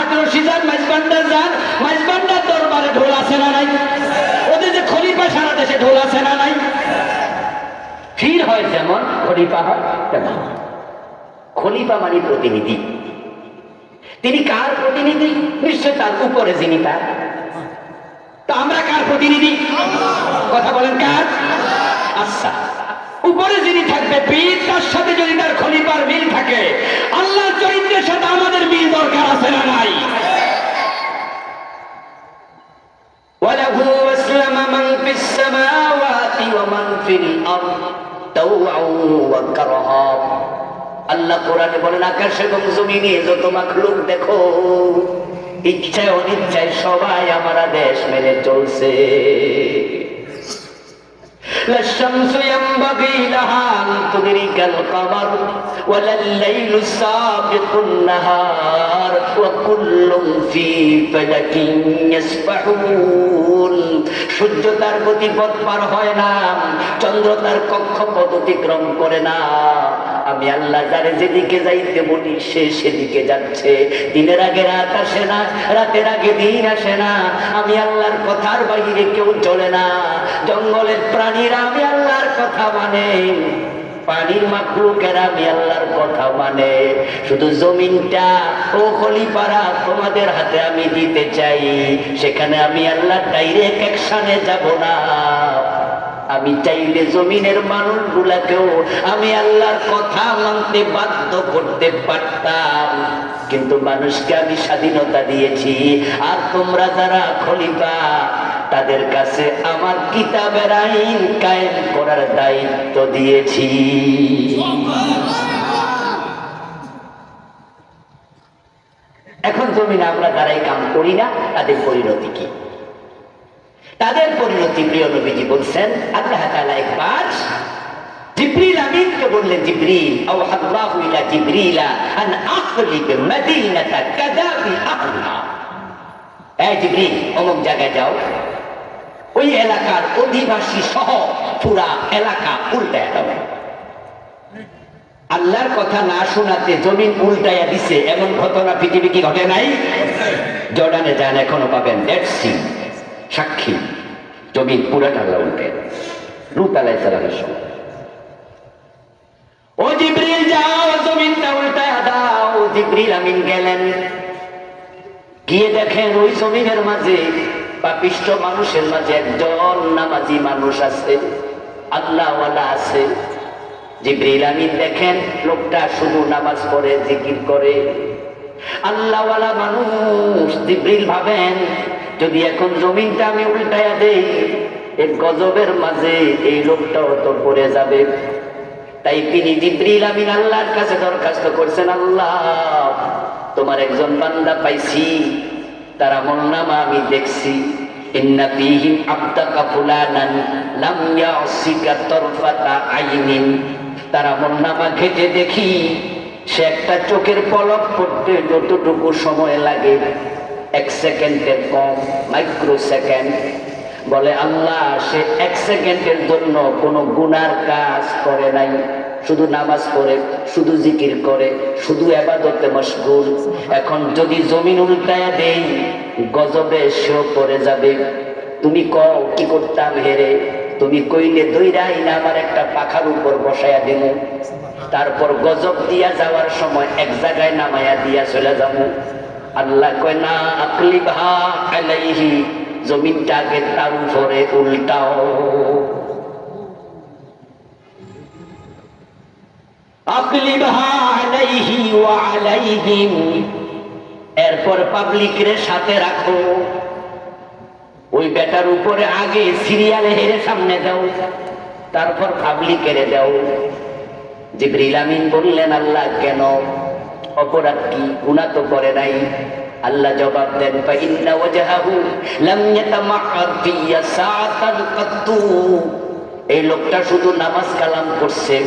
আটরশি যান, মাইজবান্ডার যান, মাইজবান্ডার দরবারে ঢোল আছে না নাই? ওদের যে খলিফা সারা দেশে ঢোল আছে না নাই? পীর হয় যেমন, খলিফা হয় তেমন। খলিফা মানে প্রতিনিধি। তিনি কার প্রতিনিধি? নিশ্চয় তার উপরে যিনি তার। তো আমরা কার প্রতিনিধি? কথা বলেন কার? আচ্ছা, উপরে যিনি থাকবে পীর, তার সাথে যদি তার খলিফার মিল থাকে, আল্লাহর চরিত্রের সাথে আমাদের মিল দরকার আছে না নাই? ওয়ালাহু আসলামা মান ফিস সামাওয়াতি ওয়া মান ফিল আরদ তাওআউ ওয়া কারহা। আল্লাহ কোরআনে বলেন, আকাশ এবং জমিনে যত মাখলুক দেখো, ইচ্ছায় অনিচ্ছায় সবাই আমার আদেশ মেনে চলছে। لا الشمس ينبغي لها أن تدرك القمر ولا الليل سابق النهار وكل في فلك يسبحون। সূর্য তার গতিপথ পার হয় না, চন্দ্র তার কক্ষপথ অতিক্রম করে না। আমি আল্লাহ যারে যেদিকে যাইতে বলি সে সেদিকে যাচ্ছে। দিনের আগে রাত আসে না, রাতের আগে দিন আসে না। আমি আল্লাহর কথার বাইরে কেউ চলে না। জঙ্গলের প্রাণীরা আমি আল্লাহর কথা মানে, পানির মাখলুকেরা আমি আল্লাহর কথা মানে। শুধু জমিনটা ও খলিফারা তোমাদের হাতে আমি দিতে চাই, সেখানে আমি আল্লাহ ডাইরেক্ট অ্যাকশনে যাব না। আমি চাইলে জমিনের মানুষগুলাকেও আমি আল্লাহর কথা মানতে বাধ্য করতে পারতাম, কিন্তু মানুষকে আমি স্বাধীনতা দিয়েছি। আর তোমরা যারা খলিফা, তাদের কাছে আমার কিতাবের আইন কায়েম করার দায়িত্ব দিয়েছি। এখন জমিনে আমরা যারাই কাম করি না, তাদের পরিণতি কি? তাদের পরিণতি প্রিয় নবীজি বলছেন, আল্লাহ তাআলা একবার জিবরিল আমিনকে বললেন, জিবরিল আওহাল্লাহু ইলা জিবরিলা আন আখলিব মদিনাতা কাযা বি আহলিহা। এই জিবরিল, অমুক জায়গায় যাও, ওই এলাকার অধিবাসী সহ পুরা এলাকা উল্টায় দাও। আল্লাহর কথা না শোনাতে জমিন উল্টাইয়া দিছে, এমন ঘটনা পৃথিবী কি ঘটে নাই? জর্ডানে যান, এখনো পাবেন ডেড সি সাক্ষী, জমিন পুরাটা আল্লাহ উল্টে। লূত আলাইহিস সালামের সময়, ও জিবরিল যাও জমিনটা উল্টায়া দাও। জিবরিল আমিন গেলেন, গিয়ে দেখেন ওই জমিনের মাঝে, পাপিষ্ঠ মানুষের মাঝে একজন নামাজি মানুষ আছে, আল্লাহওয়ালা আছে। জিবরিল আমিন দেখেন লোকটা শুধু নামাজ পড়ে, জিকির করে, আল্লাহওয়ালা মানুষ। জিবরিল ভাবেন, যদি এখন জমিনটা আমি উল্টায়া দেই, এক গজবের মাঝে এই লোকটাও তো পড়ে যাবে। তাই তিনি জিবরিল আমিন আল্লাহর কাছে দরখাস্ত করছেন, আল্লাহ তোমার একজন বান্দা পাইছি, তার আমলনামা আমি দেখছি, ইন্না ফীহিম আবদাকা ফুলানান লাম ইয়াসিকা তরফাতা আইনিন। তার আমলনামা ঘেটে দেখি সে একটা চোখের পলক পড়তে যতটুকু সময় লাগে 1 সেকেন্ডের কম, মাইক্রো সেকেন্ড। বলে আল্লাহ সে 1 সেকেন্ডের জন্য কোনো গুনার কাজ করে নাই, শুধু নামাজ পড়ে, শুধু জিকির করে, শুধু ইবাদতে মশগুল। এখন যদি জমিন উল্টায়া দেই, গজবে সেও পড়ে যাবে। তুমি কও কি করতাম হেরে, তুমি কইলে দইরাই না আমার একটা পাখার উপর বসায়া দেব, তারপর গজব দিয়া যাওয়ার সময় এক জায়গায় নামায়া দিয়া চলে যাবো। আল্লাহ কয় না, আকলিবহা আলাইহি, জমিনটাকে তার উপরে উল্টাও। আকলিবহা আলাইহি ওয়া আলাইহিম, এরপর পাবলিকের সাথে রাখো। ওই বেটার উপরে আগে সিরিয়ালে হেরে সামনে দাও, তারপর পাবলিকের দাও। জিবরিল আমিন বললেন, আল্লাহ কেন, অপরাধ কি, গুনাহ তো করে নাই। আল্লাহ জবাব দেন, ফাইন্না ওয়াজহাহু লাম ইয়াতামাআদ ফিয়া সাআতান কাত্তু, এই লোকটা শুধু নামাজ কালাম করছে,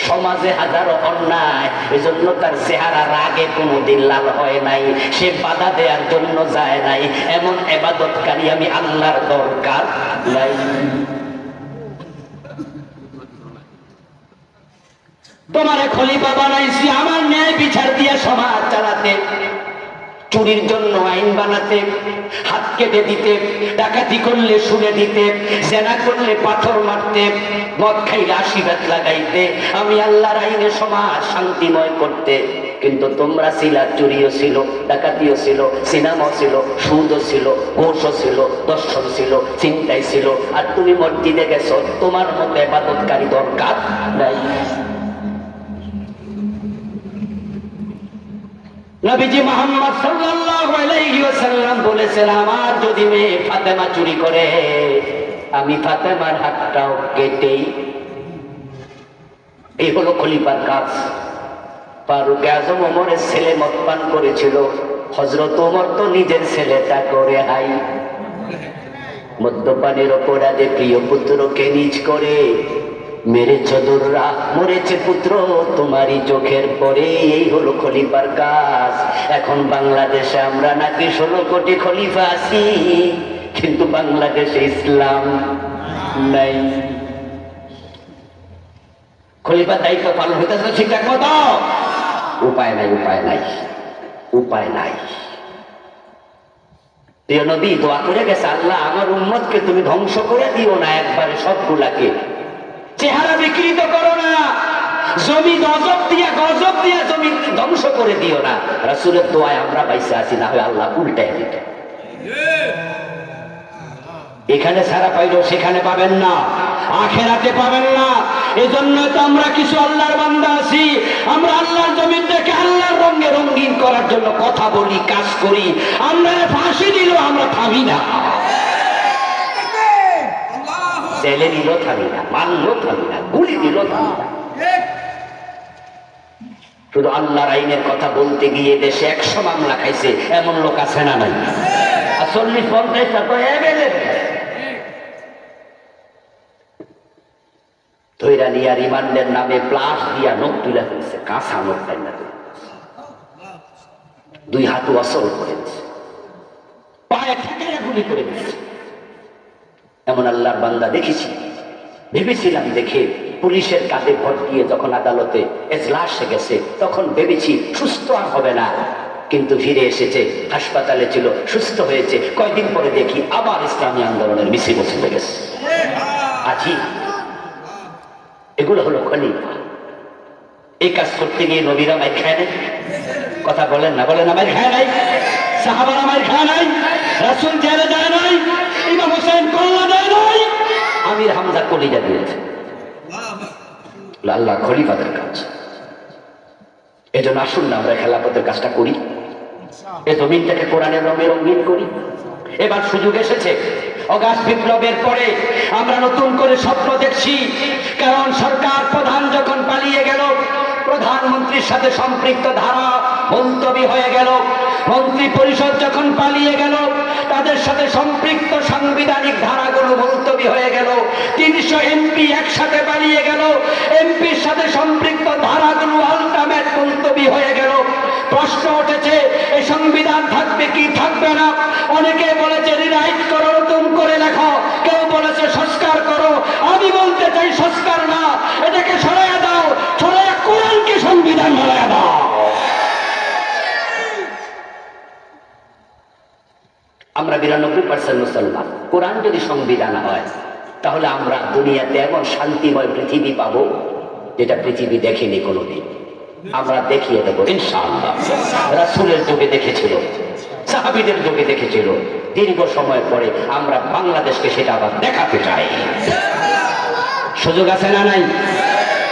সমাজে হাজারো অন্যায়, এজন্য তার চেহারা রাগে কোনোদিন লাল হয় নাই, সে বাধা দেওয়ার জন্য যায় নাই। এমন ইবাদতকারী আমি আল্লাহর দরকার নাই। তোমারে খলিফা বানাইছি আমার ন্যায় বিচার দিয়ে সমাজ চালাতে, চুরির জন্য আইন বানাতে, হাত কেটে দিতে, ডাকাতি করলে শুনে দিতে, জেনা করলে পাথর মারতে, মদ খাইলে আশীর্বাদ লাগাইতে, আমি আল্লাহর আইনে সমাজ শান্তিময় করতে। কিন্তু তোমরা ছিলা, চুরিও ছিল, ডাকাতিও ছিল, সিনেমাও ছিল, সুদও ছিল, ঘোষও ছিল, দর্শন ছিল, চিন্তাই ছিল, আর তুমি মসজিদে গেছো, তোমার মতো ইবাদতকারী দরকার নাই। নবীজি মুহাম্মদ সাল্লাল্লাহু আলাইহি ওয়াসাল্লাম বলেছেন, আমার যদি মেয়ে ফাতেমা চুরি করে, আমি ফাতেমার হাতটাও কেটেই। এই হলো খলিফার কাজ। ফারুক আজম ওমরের ছেলে মদ পান করেছিল, হযরত ওমর তো নিজের ছেলেটা করে হাই। মদ্যপানের অপরাধে প্রিয় পুত্রকে নিজ করে মেরেছ দুররা, মরেছে পুত্র তোমারই চোখের পরে। এই হলো খলিফার কাজ। এখন বাংলাদেশে আমরা নাকি 16 কোটি খলিফা আছি, কিন্তু বাংলাদেশে ইসলাম নাই। খলিফার দায়িত্ব পালন হইতেছে ঠিকঠাক মতো? উপায় নাই, উপায় নাই, উপায় নাই। প্রিয় নবী দোয়া করে গেছে, আল্লাহ আমার উম্মতকে তুমি ধ্বংস করে দিও না একবারে সবগুলাকে, চেহারা বিকৃত করো না, জমি গজব দিয়া জমি ধ্বংস করে দিও না। রাসূলের দোয়ায় আমরা বাইসে আছি, না হয় আল্লাহ উল্টায় দিত। এখানে ছাড়া পাইলেও সেখানে পাবেন না, আখেরাতে পাবেন না। এজন্য তো আমরা কিছু আল্লাহর বান্দা আছি, আমরা আল্লাহর জমিনটাকে আল্লাহর রঙে রঙিন করার জন্য কথা বলি, কাজ করি। আমরা ফাঁসি দিল আমরা থামি না, জেলে দিল থামি না, মারলো থামি না, গুলি দিল থামি না। শুধু আল্লাহর আইনের কথা বলতে গিয়ে দেশে 100 মামলা খাইছে এমন লোক আছে না নাই? আর 40-50টা তো এভেলেবেল। ধৈরা নিয়া রিমান্ডের নামে প্লাস দিয়া নোট তুলে ফেলছে, কাঁচা নোট তাই না, 2 হাঁটু অসল করে দিচ্ছে, পায়ে ঠেকাইয়া গুলি করে দিচ্ছে। এমন আল্লাহর বান্দা দেখেছি। ভেবেছিলাম দেখে পুলিশের কাঁধে ভর দিয়ে যখন আদালতে এজলাসে গেছে, তখন ভেবেছি সুস্থ আর হবে না, কিন্তু ফিরে এসেছে, হাসপাতালে ছিল, সুস্থ হয়েছে। কয়েকদিন পরে দেখি আবার ইসলামী আন্দোলনের মিছিল চলে গেছে। আছি, এগুলো হলো খলিফা। এই কাজ করতে গিয়ে নবীরা মাইর খায় নাই? কথা বলেন না, বলেন না, মাইর খায় নাই? সাহাবারা মাইর খায় নাই? রাসূল জেলে যায় নাই? ইমাম হোসেন কল্লা দেয় নাই? আমির হামজা কলিজা দিয়েছে। আল্লাহ খলিফাদের কাজ। এজন্য আসুন না আমরা খেলাফতের কাজটা করি, এই জমিনটাকে কোরআনের রঙে রঙিন করি। এবার সুযোগ এসেছে, অগাস্ট বিপ্লবের পরে আমরা নতুন করে স্বপ্ন দেখছি। কারণ সরকার প্রধান যখন পালিয়ে গেল, প্রধানমন্ত্রীর সাথে সম্পৃক্ত ধারা মুলতবি হয়ে গেল। মন্ত্রী পরিষদ যখন পালিয়ে গেল, তাদের সাথে সম্পৃক্ত সাংবিধানিক ধারাগুলো মুলতবি হয়ে গেল। 300 এমপি একসাথে পালিয়ে গেল, এমপির সাথে সম্পৃক্ত ধারাগুলো আলটিমেট মুলতবি হয়ে গেল। প্রশ্ন উঠেছে, এই সংবিধান থাকবে কি থাকবে না? অনেকে বলেছে রিরাইট করো, নতুন করে লেখো, কেউ বলেছে সংস্কার করো। আমি বলতে চাই সংস্কার না, এটাকে সরাইয়া দাও, সরাইয়া কোরআনকে সংবিধান বানাইয়া দাও। আমরা 92% মুসলমান। কোরআন যদি সংবিধান হয় তাহলে আমরা দুনিয়াতে এমন শান্তিময় পৃথিবী পাবো যেটা পৃথিবী দেখেনি কোনোদিন। আমরা দেখিয়ে দেবো ইনশাআল্লাহ। রাসূলের যুগে দেখেছিল, সাহাবীদের যুগে দেখেছিল, দীর্ঘ সময় পরে আমরা বাংলাদেশকে সেটা আবার দেখাতে চাই। সুযোগ আছে না নাই?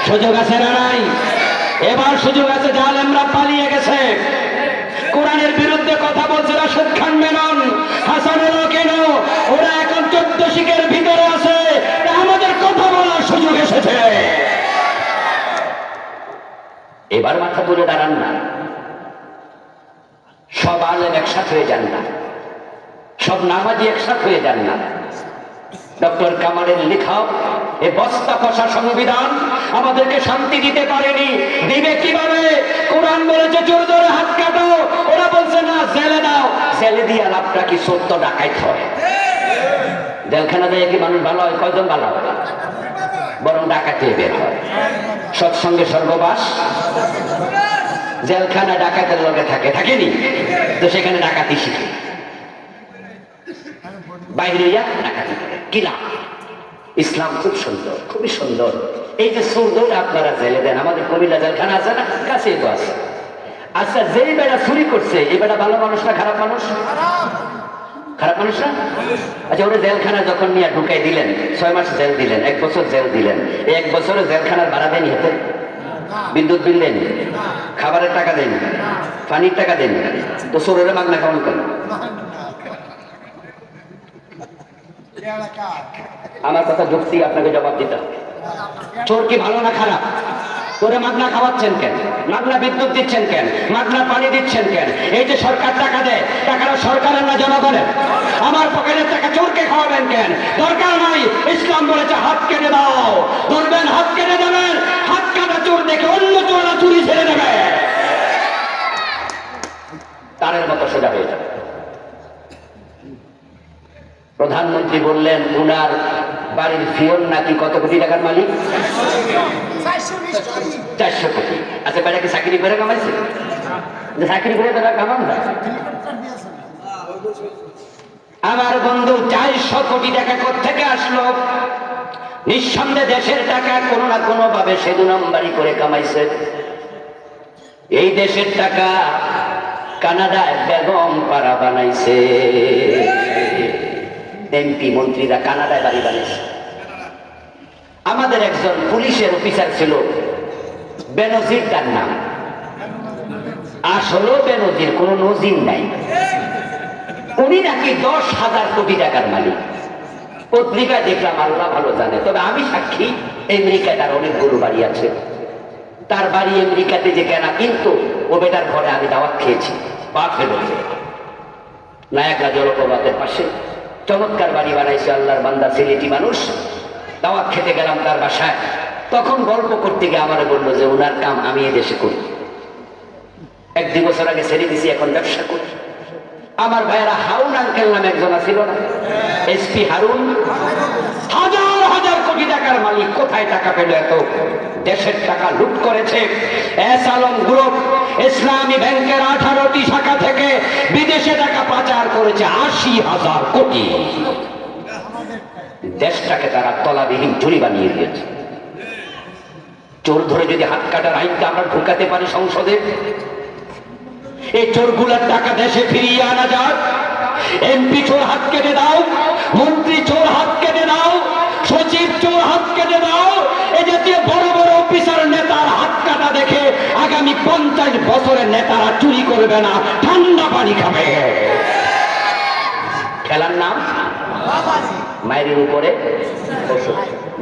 সুযোগ আছে না নাই? এবার সুযোগ আছে। জালেমরা পালিয়ে গেছে, কোরআনের বিরুদ্ধে কথা বলছে রাশেদ খান মেনন, হাসানুল কেন, ওরা এখন 14 শিখের ভিতরে আছে। আমাদের কথা বলার সুযোগ এসেছে। এবার মাথা তুলে দাঁড়ান না। সব আলেম একসাথে হয়ে যান না, সব নামাজি একসাথে হয়ে যান না। ডক্টর কামালের লেখা এই বস্তা কষা সংবিধান আমাদেরকে শান্তি দিতে পারেনি। দিবে কিভাবে? কোরআন বলেছে চোর ধরে হাত কাটো, ওরা বলছে না জেলে দাও। জেলে দিয়ে লাভটা কি? ১৪ ডাকাইত হয়। জেলখানা দেয় কি মানুষ ভালো হয়? কয়জন ভালো হয়? বরং ডাকাতে বের হয়। সৎসঙ্গে স্বর্গবাস। জেলখানা ডাকাতের লগে থাকে, থাকেনি তো সেখানে ডাকাতি শিখে, বাইরে ডাকাতি কি লাভ? ইসলাম খুব সুন্দর, খুবই সুন্দর। এই যে চোর ধরে আপনারা জেলে দেন, আমাদের কুমিল্লা জেলখানা আছে না, কাছেই তো আছে। আচ্ছা, যেই বেড়া চুরি করছে এই বেড়া ভালো মানুষ না খারাপ মানুষ? খারাপ মানুষ না? আচ্ছা, ওরা জেলখানা যখন নিয়ে ঢুকাই দিলেন, 6 মাস জেল দিলেন, 1 বছর জেল দিলেন, এই 1 বছরে জেলখানার ভাড়া দেয়নি হাতে? বিদ্যুৎ বিল দেন, খাবারের টাকা দেন, পানির টাকা দেন, তো চোরের মাগনা কেমন করেন? আমার কথা যুক্তি, আপনাকে জবাব দিতে হবে। চোর কি ভালো না খারাপ? তোরে মাগনা খাওয়াচ্ছেন কেন? মাগনা বিদ্যুৎ দিচ্ছেন কেন? মাগনা পানি দিচ্ছেন কেন? এই যে সরকার টাকা দেয়, টাকাটা সরকারের না জনগণের? আমার পকেটের টাকা চোরকে খাওয়াবেন কেন? দরকার নাই। ইসলাম বলেছে হাত কেটে দাও, ধরবেন হাত কেটে দেবেন। হাত কাটা চোর দেখে অন্য চোররা চুরি ছেড়ে দেবে, তারের মতো সোজা হয়ে যাবে। প্রধানমন্ত্রী বললেন উনার বাড়ির ফিওন নাকি কত কোটি টাকার মালিক? 400 কোটি। আচ্ছা, বেটা কি চাকরি করে কামাইছে? চাকরি করে তারা কামান না। আমার বন্ধু 400 কোটি টাকা কোত্থেকে আসলো? নিঃসন্দেহে দেশের টাকা কোনো না কোনো ভাবে সে 2 নম্বরই করে কামাইছে। এই দেশের টাকা কানাডায় বেগম পাড়া বানাইছে। এমপি মন্ত্রীরা কানাডায় বাড়ি বানিয়েছে। আমাদের একজন পুলিশের অফিসার ছিল, বেনজির তার নাম। আসলে বেনজির, কোন নজির নাই। উনি নাকি 10,000 কোটি টাকার মালিক। পত্রিকায় দেখলাম, আল্লাহ ভালো জানে। তবে আমি সাক্ষী, আমেরিকায় তার অনেকগুলো বাড়ি আছে। তার বাড়ি আমেরিকাতে যে কেনা, কিন্তু ও বেটার ঘরে আমি দাওয়াত খেয়েছি। নায়াগ্রা জলপ্রপাতের পাশে চমৎকার বাড়ি বানাইছে আল্লাহর বান্দা, ছেলেটি মানুষ। দাওয়াত খেতে গেলাম তার বাসায়। তখন গল্প করতে গিয়ে আমারে বললো যে ওনার কাম আমি এদেশে করি। 1-2 বছর আগে ছেড়ে দিছি, এখন ব্যবসা করি। আমার ভাইয়েরা হারুন আঙ্কেল নামে একজন ছিল না, এসপি হারুন, হাজার হাজার কোটি টাকার মালিক। কোথায় টাকা পেল এত? দেশের টাকা লুট করেছে। এস আলম গ্রুপ ইসলামী ব্যাংকের 18টি শাখা থেকে বিদেশে টাকা পাচার করেছে 80,000 কোটি। দেশটাকে তারা তলাবিহীন ঝুড়ি বানিয়ে দিয়েছে। চোর ধরে যদি হাত কাটার আইনটা আমরা ঢুকাতে পারি সংসদে, এই চোরগুলার টাকা দেশে ফিরিয়ে আনা যাক। এমপি চোর হাত কেটে দাও, মন্ত্রী চোর হাত কেটে দাও, সচিব চোর হাত কেটে দাও। এই জাতীয় বড় বড় অফিসার নেতার হাত কাটা দেখে আগামী 50 বছরের নেতারা চুরি করবে না, ঠান্ডা পানি খাবে। খেলার নাম মায়ের উপরে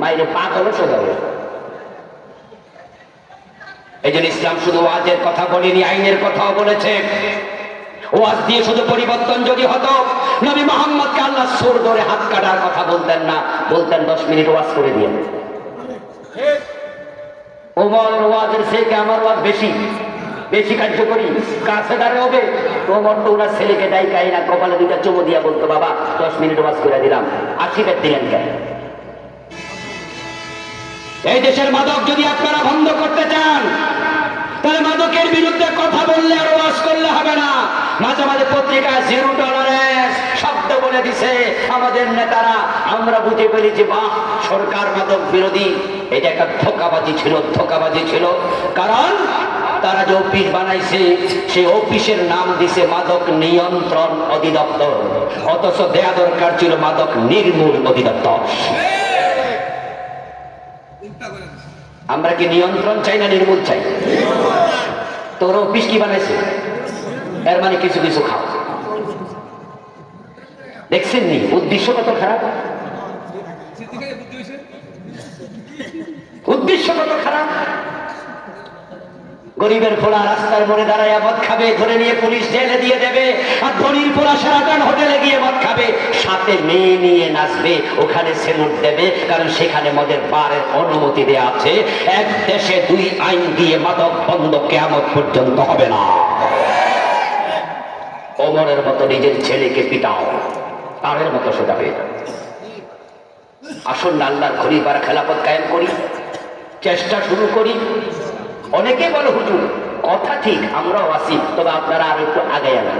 মায়ের পা হলো সোজা হলো। এই জন্য ইসলাম শুধু ওয়াজের কথা বলেনি, আইনের কথাও বলেছে। ওয়াজ দিয়ে শুধু পরিবর্তন যদি হতো, নবী মুহাম্মদকে আল্লাহ চোর ধরে হাত কাটার কথা বলতেন না, বলতেন 10 মিনিট ওয়াজ করে দিয়ে। ওমর ওয়াজের থেকে আমার ওয়াজ বেশি বেশি কার্যকরী, কাছে দাঁড়ে হবে। ওমর তো ওনার ছেলেকে ডাইকাই না, কপালে 2টা চুমু দিয়া বলতো, বাবা 10 মিনিট ওয়াজ করে দিলাম। আশীর্বাদ দিলেন কেন? এই দেশের মাদক যদি আপনারা বন্ধ করতে চান, তাহলে মাদকের বিরুদ্ধে কথা বললে আর ওয়াজ করলে হবে না। মাঝে মাঝে পত্রিকায় 0 টলারেন্স, সব দিছে আমাদের নেতারা। আমরা বুঝে ফেলেছি, বাহ, সরকার মাদক বিরোধী। এটা একটা ধোঁকাবাজি ছিল। কারণ তারা যে অফিস বানাইছে, সেই অফিসের নাম দিছে মাদক নিয়ন্ত্রণ অধিদপ্তর, অথচ দেয়া দরকার ছিল মাদক নির্মূল অধিদপ্তর। আমরা কি নিয়ন্ত্রণ চাই না নির্মূল চাই? তোর অফিস কি বানাইছে? এর মানে কিছু কিছু খাও। দেখছেন নি উদ্দেশ্য কত খারাপ? উদ্দেশ্য কত খারাপ! গরিবের পোলা রাস্তার মোড়ে দাঁড়ায় মদ খাবে, ধরে নিয়ে পুলিশ জেলে দিয়ে দেবে। আর ধনীর পোলা সেরাটন হোটেলে গিয়ে মদ খাবে, সাথে মেয়ে নিয়ে নাচবে, ওখানে সেলুট দেবে, কারণ সেখানে মদের বারের অনুমতি দেয়া আছে। এক দেশে দুই আইন দিয়ে মাদক বন্ধ কিয়ামত পর্যন্ত হবে না। ওমরের মতো নিজের ছেলেকে পিটাও, তারের মতো সোজা হয়ে যাবে। আসুন আল্লাহর খলিফার খেলাফত কায়েম করি, চেষ্টা শুরু করি। অনেকে বলে হুজুর কথা ঠিক, আমরাও আছি, তবে আপনারা আরো একটু আগে আনেন।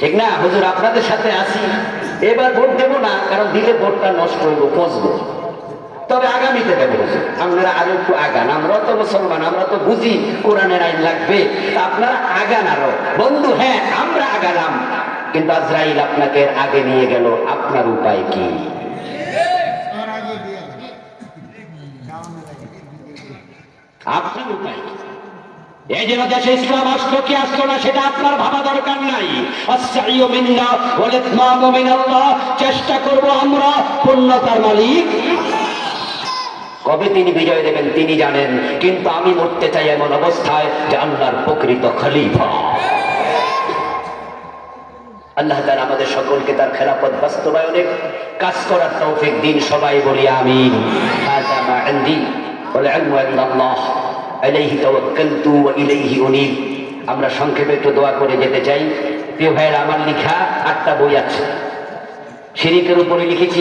ঠিক না হুজুর, আপনাদের সাথে আছি। এবার ভোট দেবো না, কারণ দিলে ভোটটা নষ্ট হইব, পচবো। তবে আগামীতে দেবো হুজুর, আপনারা আরো একটু আগান। আমরা তো মুসলমান, আমরা তো বুঝি কোরআনের আইন লাগবে, আপনারা আগান আরো। বন্ধু, হ্যাঁ আমরা আগালাম, কিন্তু আজরাইল আপনাকে আগে নিয়ে গেল, আপনার উপায় কি? আপনার উপায় কি? এই জন্য দেশে ইসলাম আসলো কি আসলো না সেটা আপনার ভাবা দরকার নাই। আস-সাইয়্যু মিন্না ওয়াল ইতমামু মিনাল্লাহ। চেষ্টা করব আমরা, পূর্ণতার মালিক। কবে তিনি বিজয় দেবেন তিনি জানেন, কিন্তু আমি মরতে চাই এমন অবস্থায় যে আল্লাহর প্রকৃত খলিফা। আল্লাহ তাআলা আমাদের সকলকে তার খেলাফত বাস্তবায়নে কাজ করার তৌফিক দিন। সবাই বলি আমিন। হাযা মা ইনদি ওয়াল ইলমু ইনদাল্লাহ আলাইহি তাওয়াক্কালতু ওয়া ইলাইহি উনীব। আমরা সংক্ষেপে একটু দোয়া করে যেতে চাই। প্রিয় ভাইয়েরা, আমার লেখা 8টা বই আছে, শিরকের উপরে লিখেছি।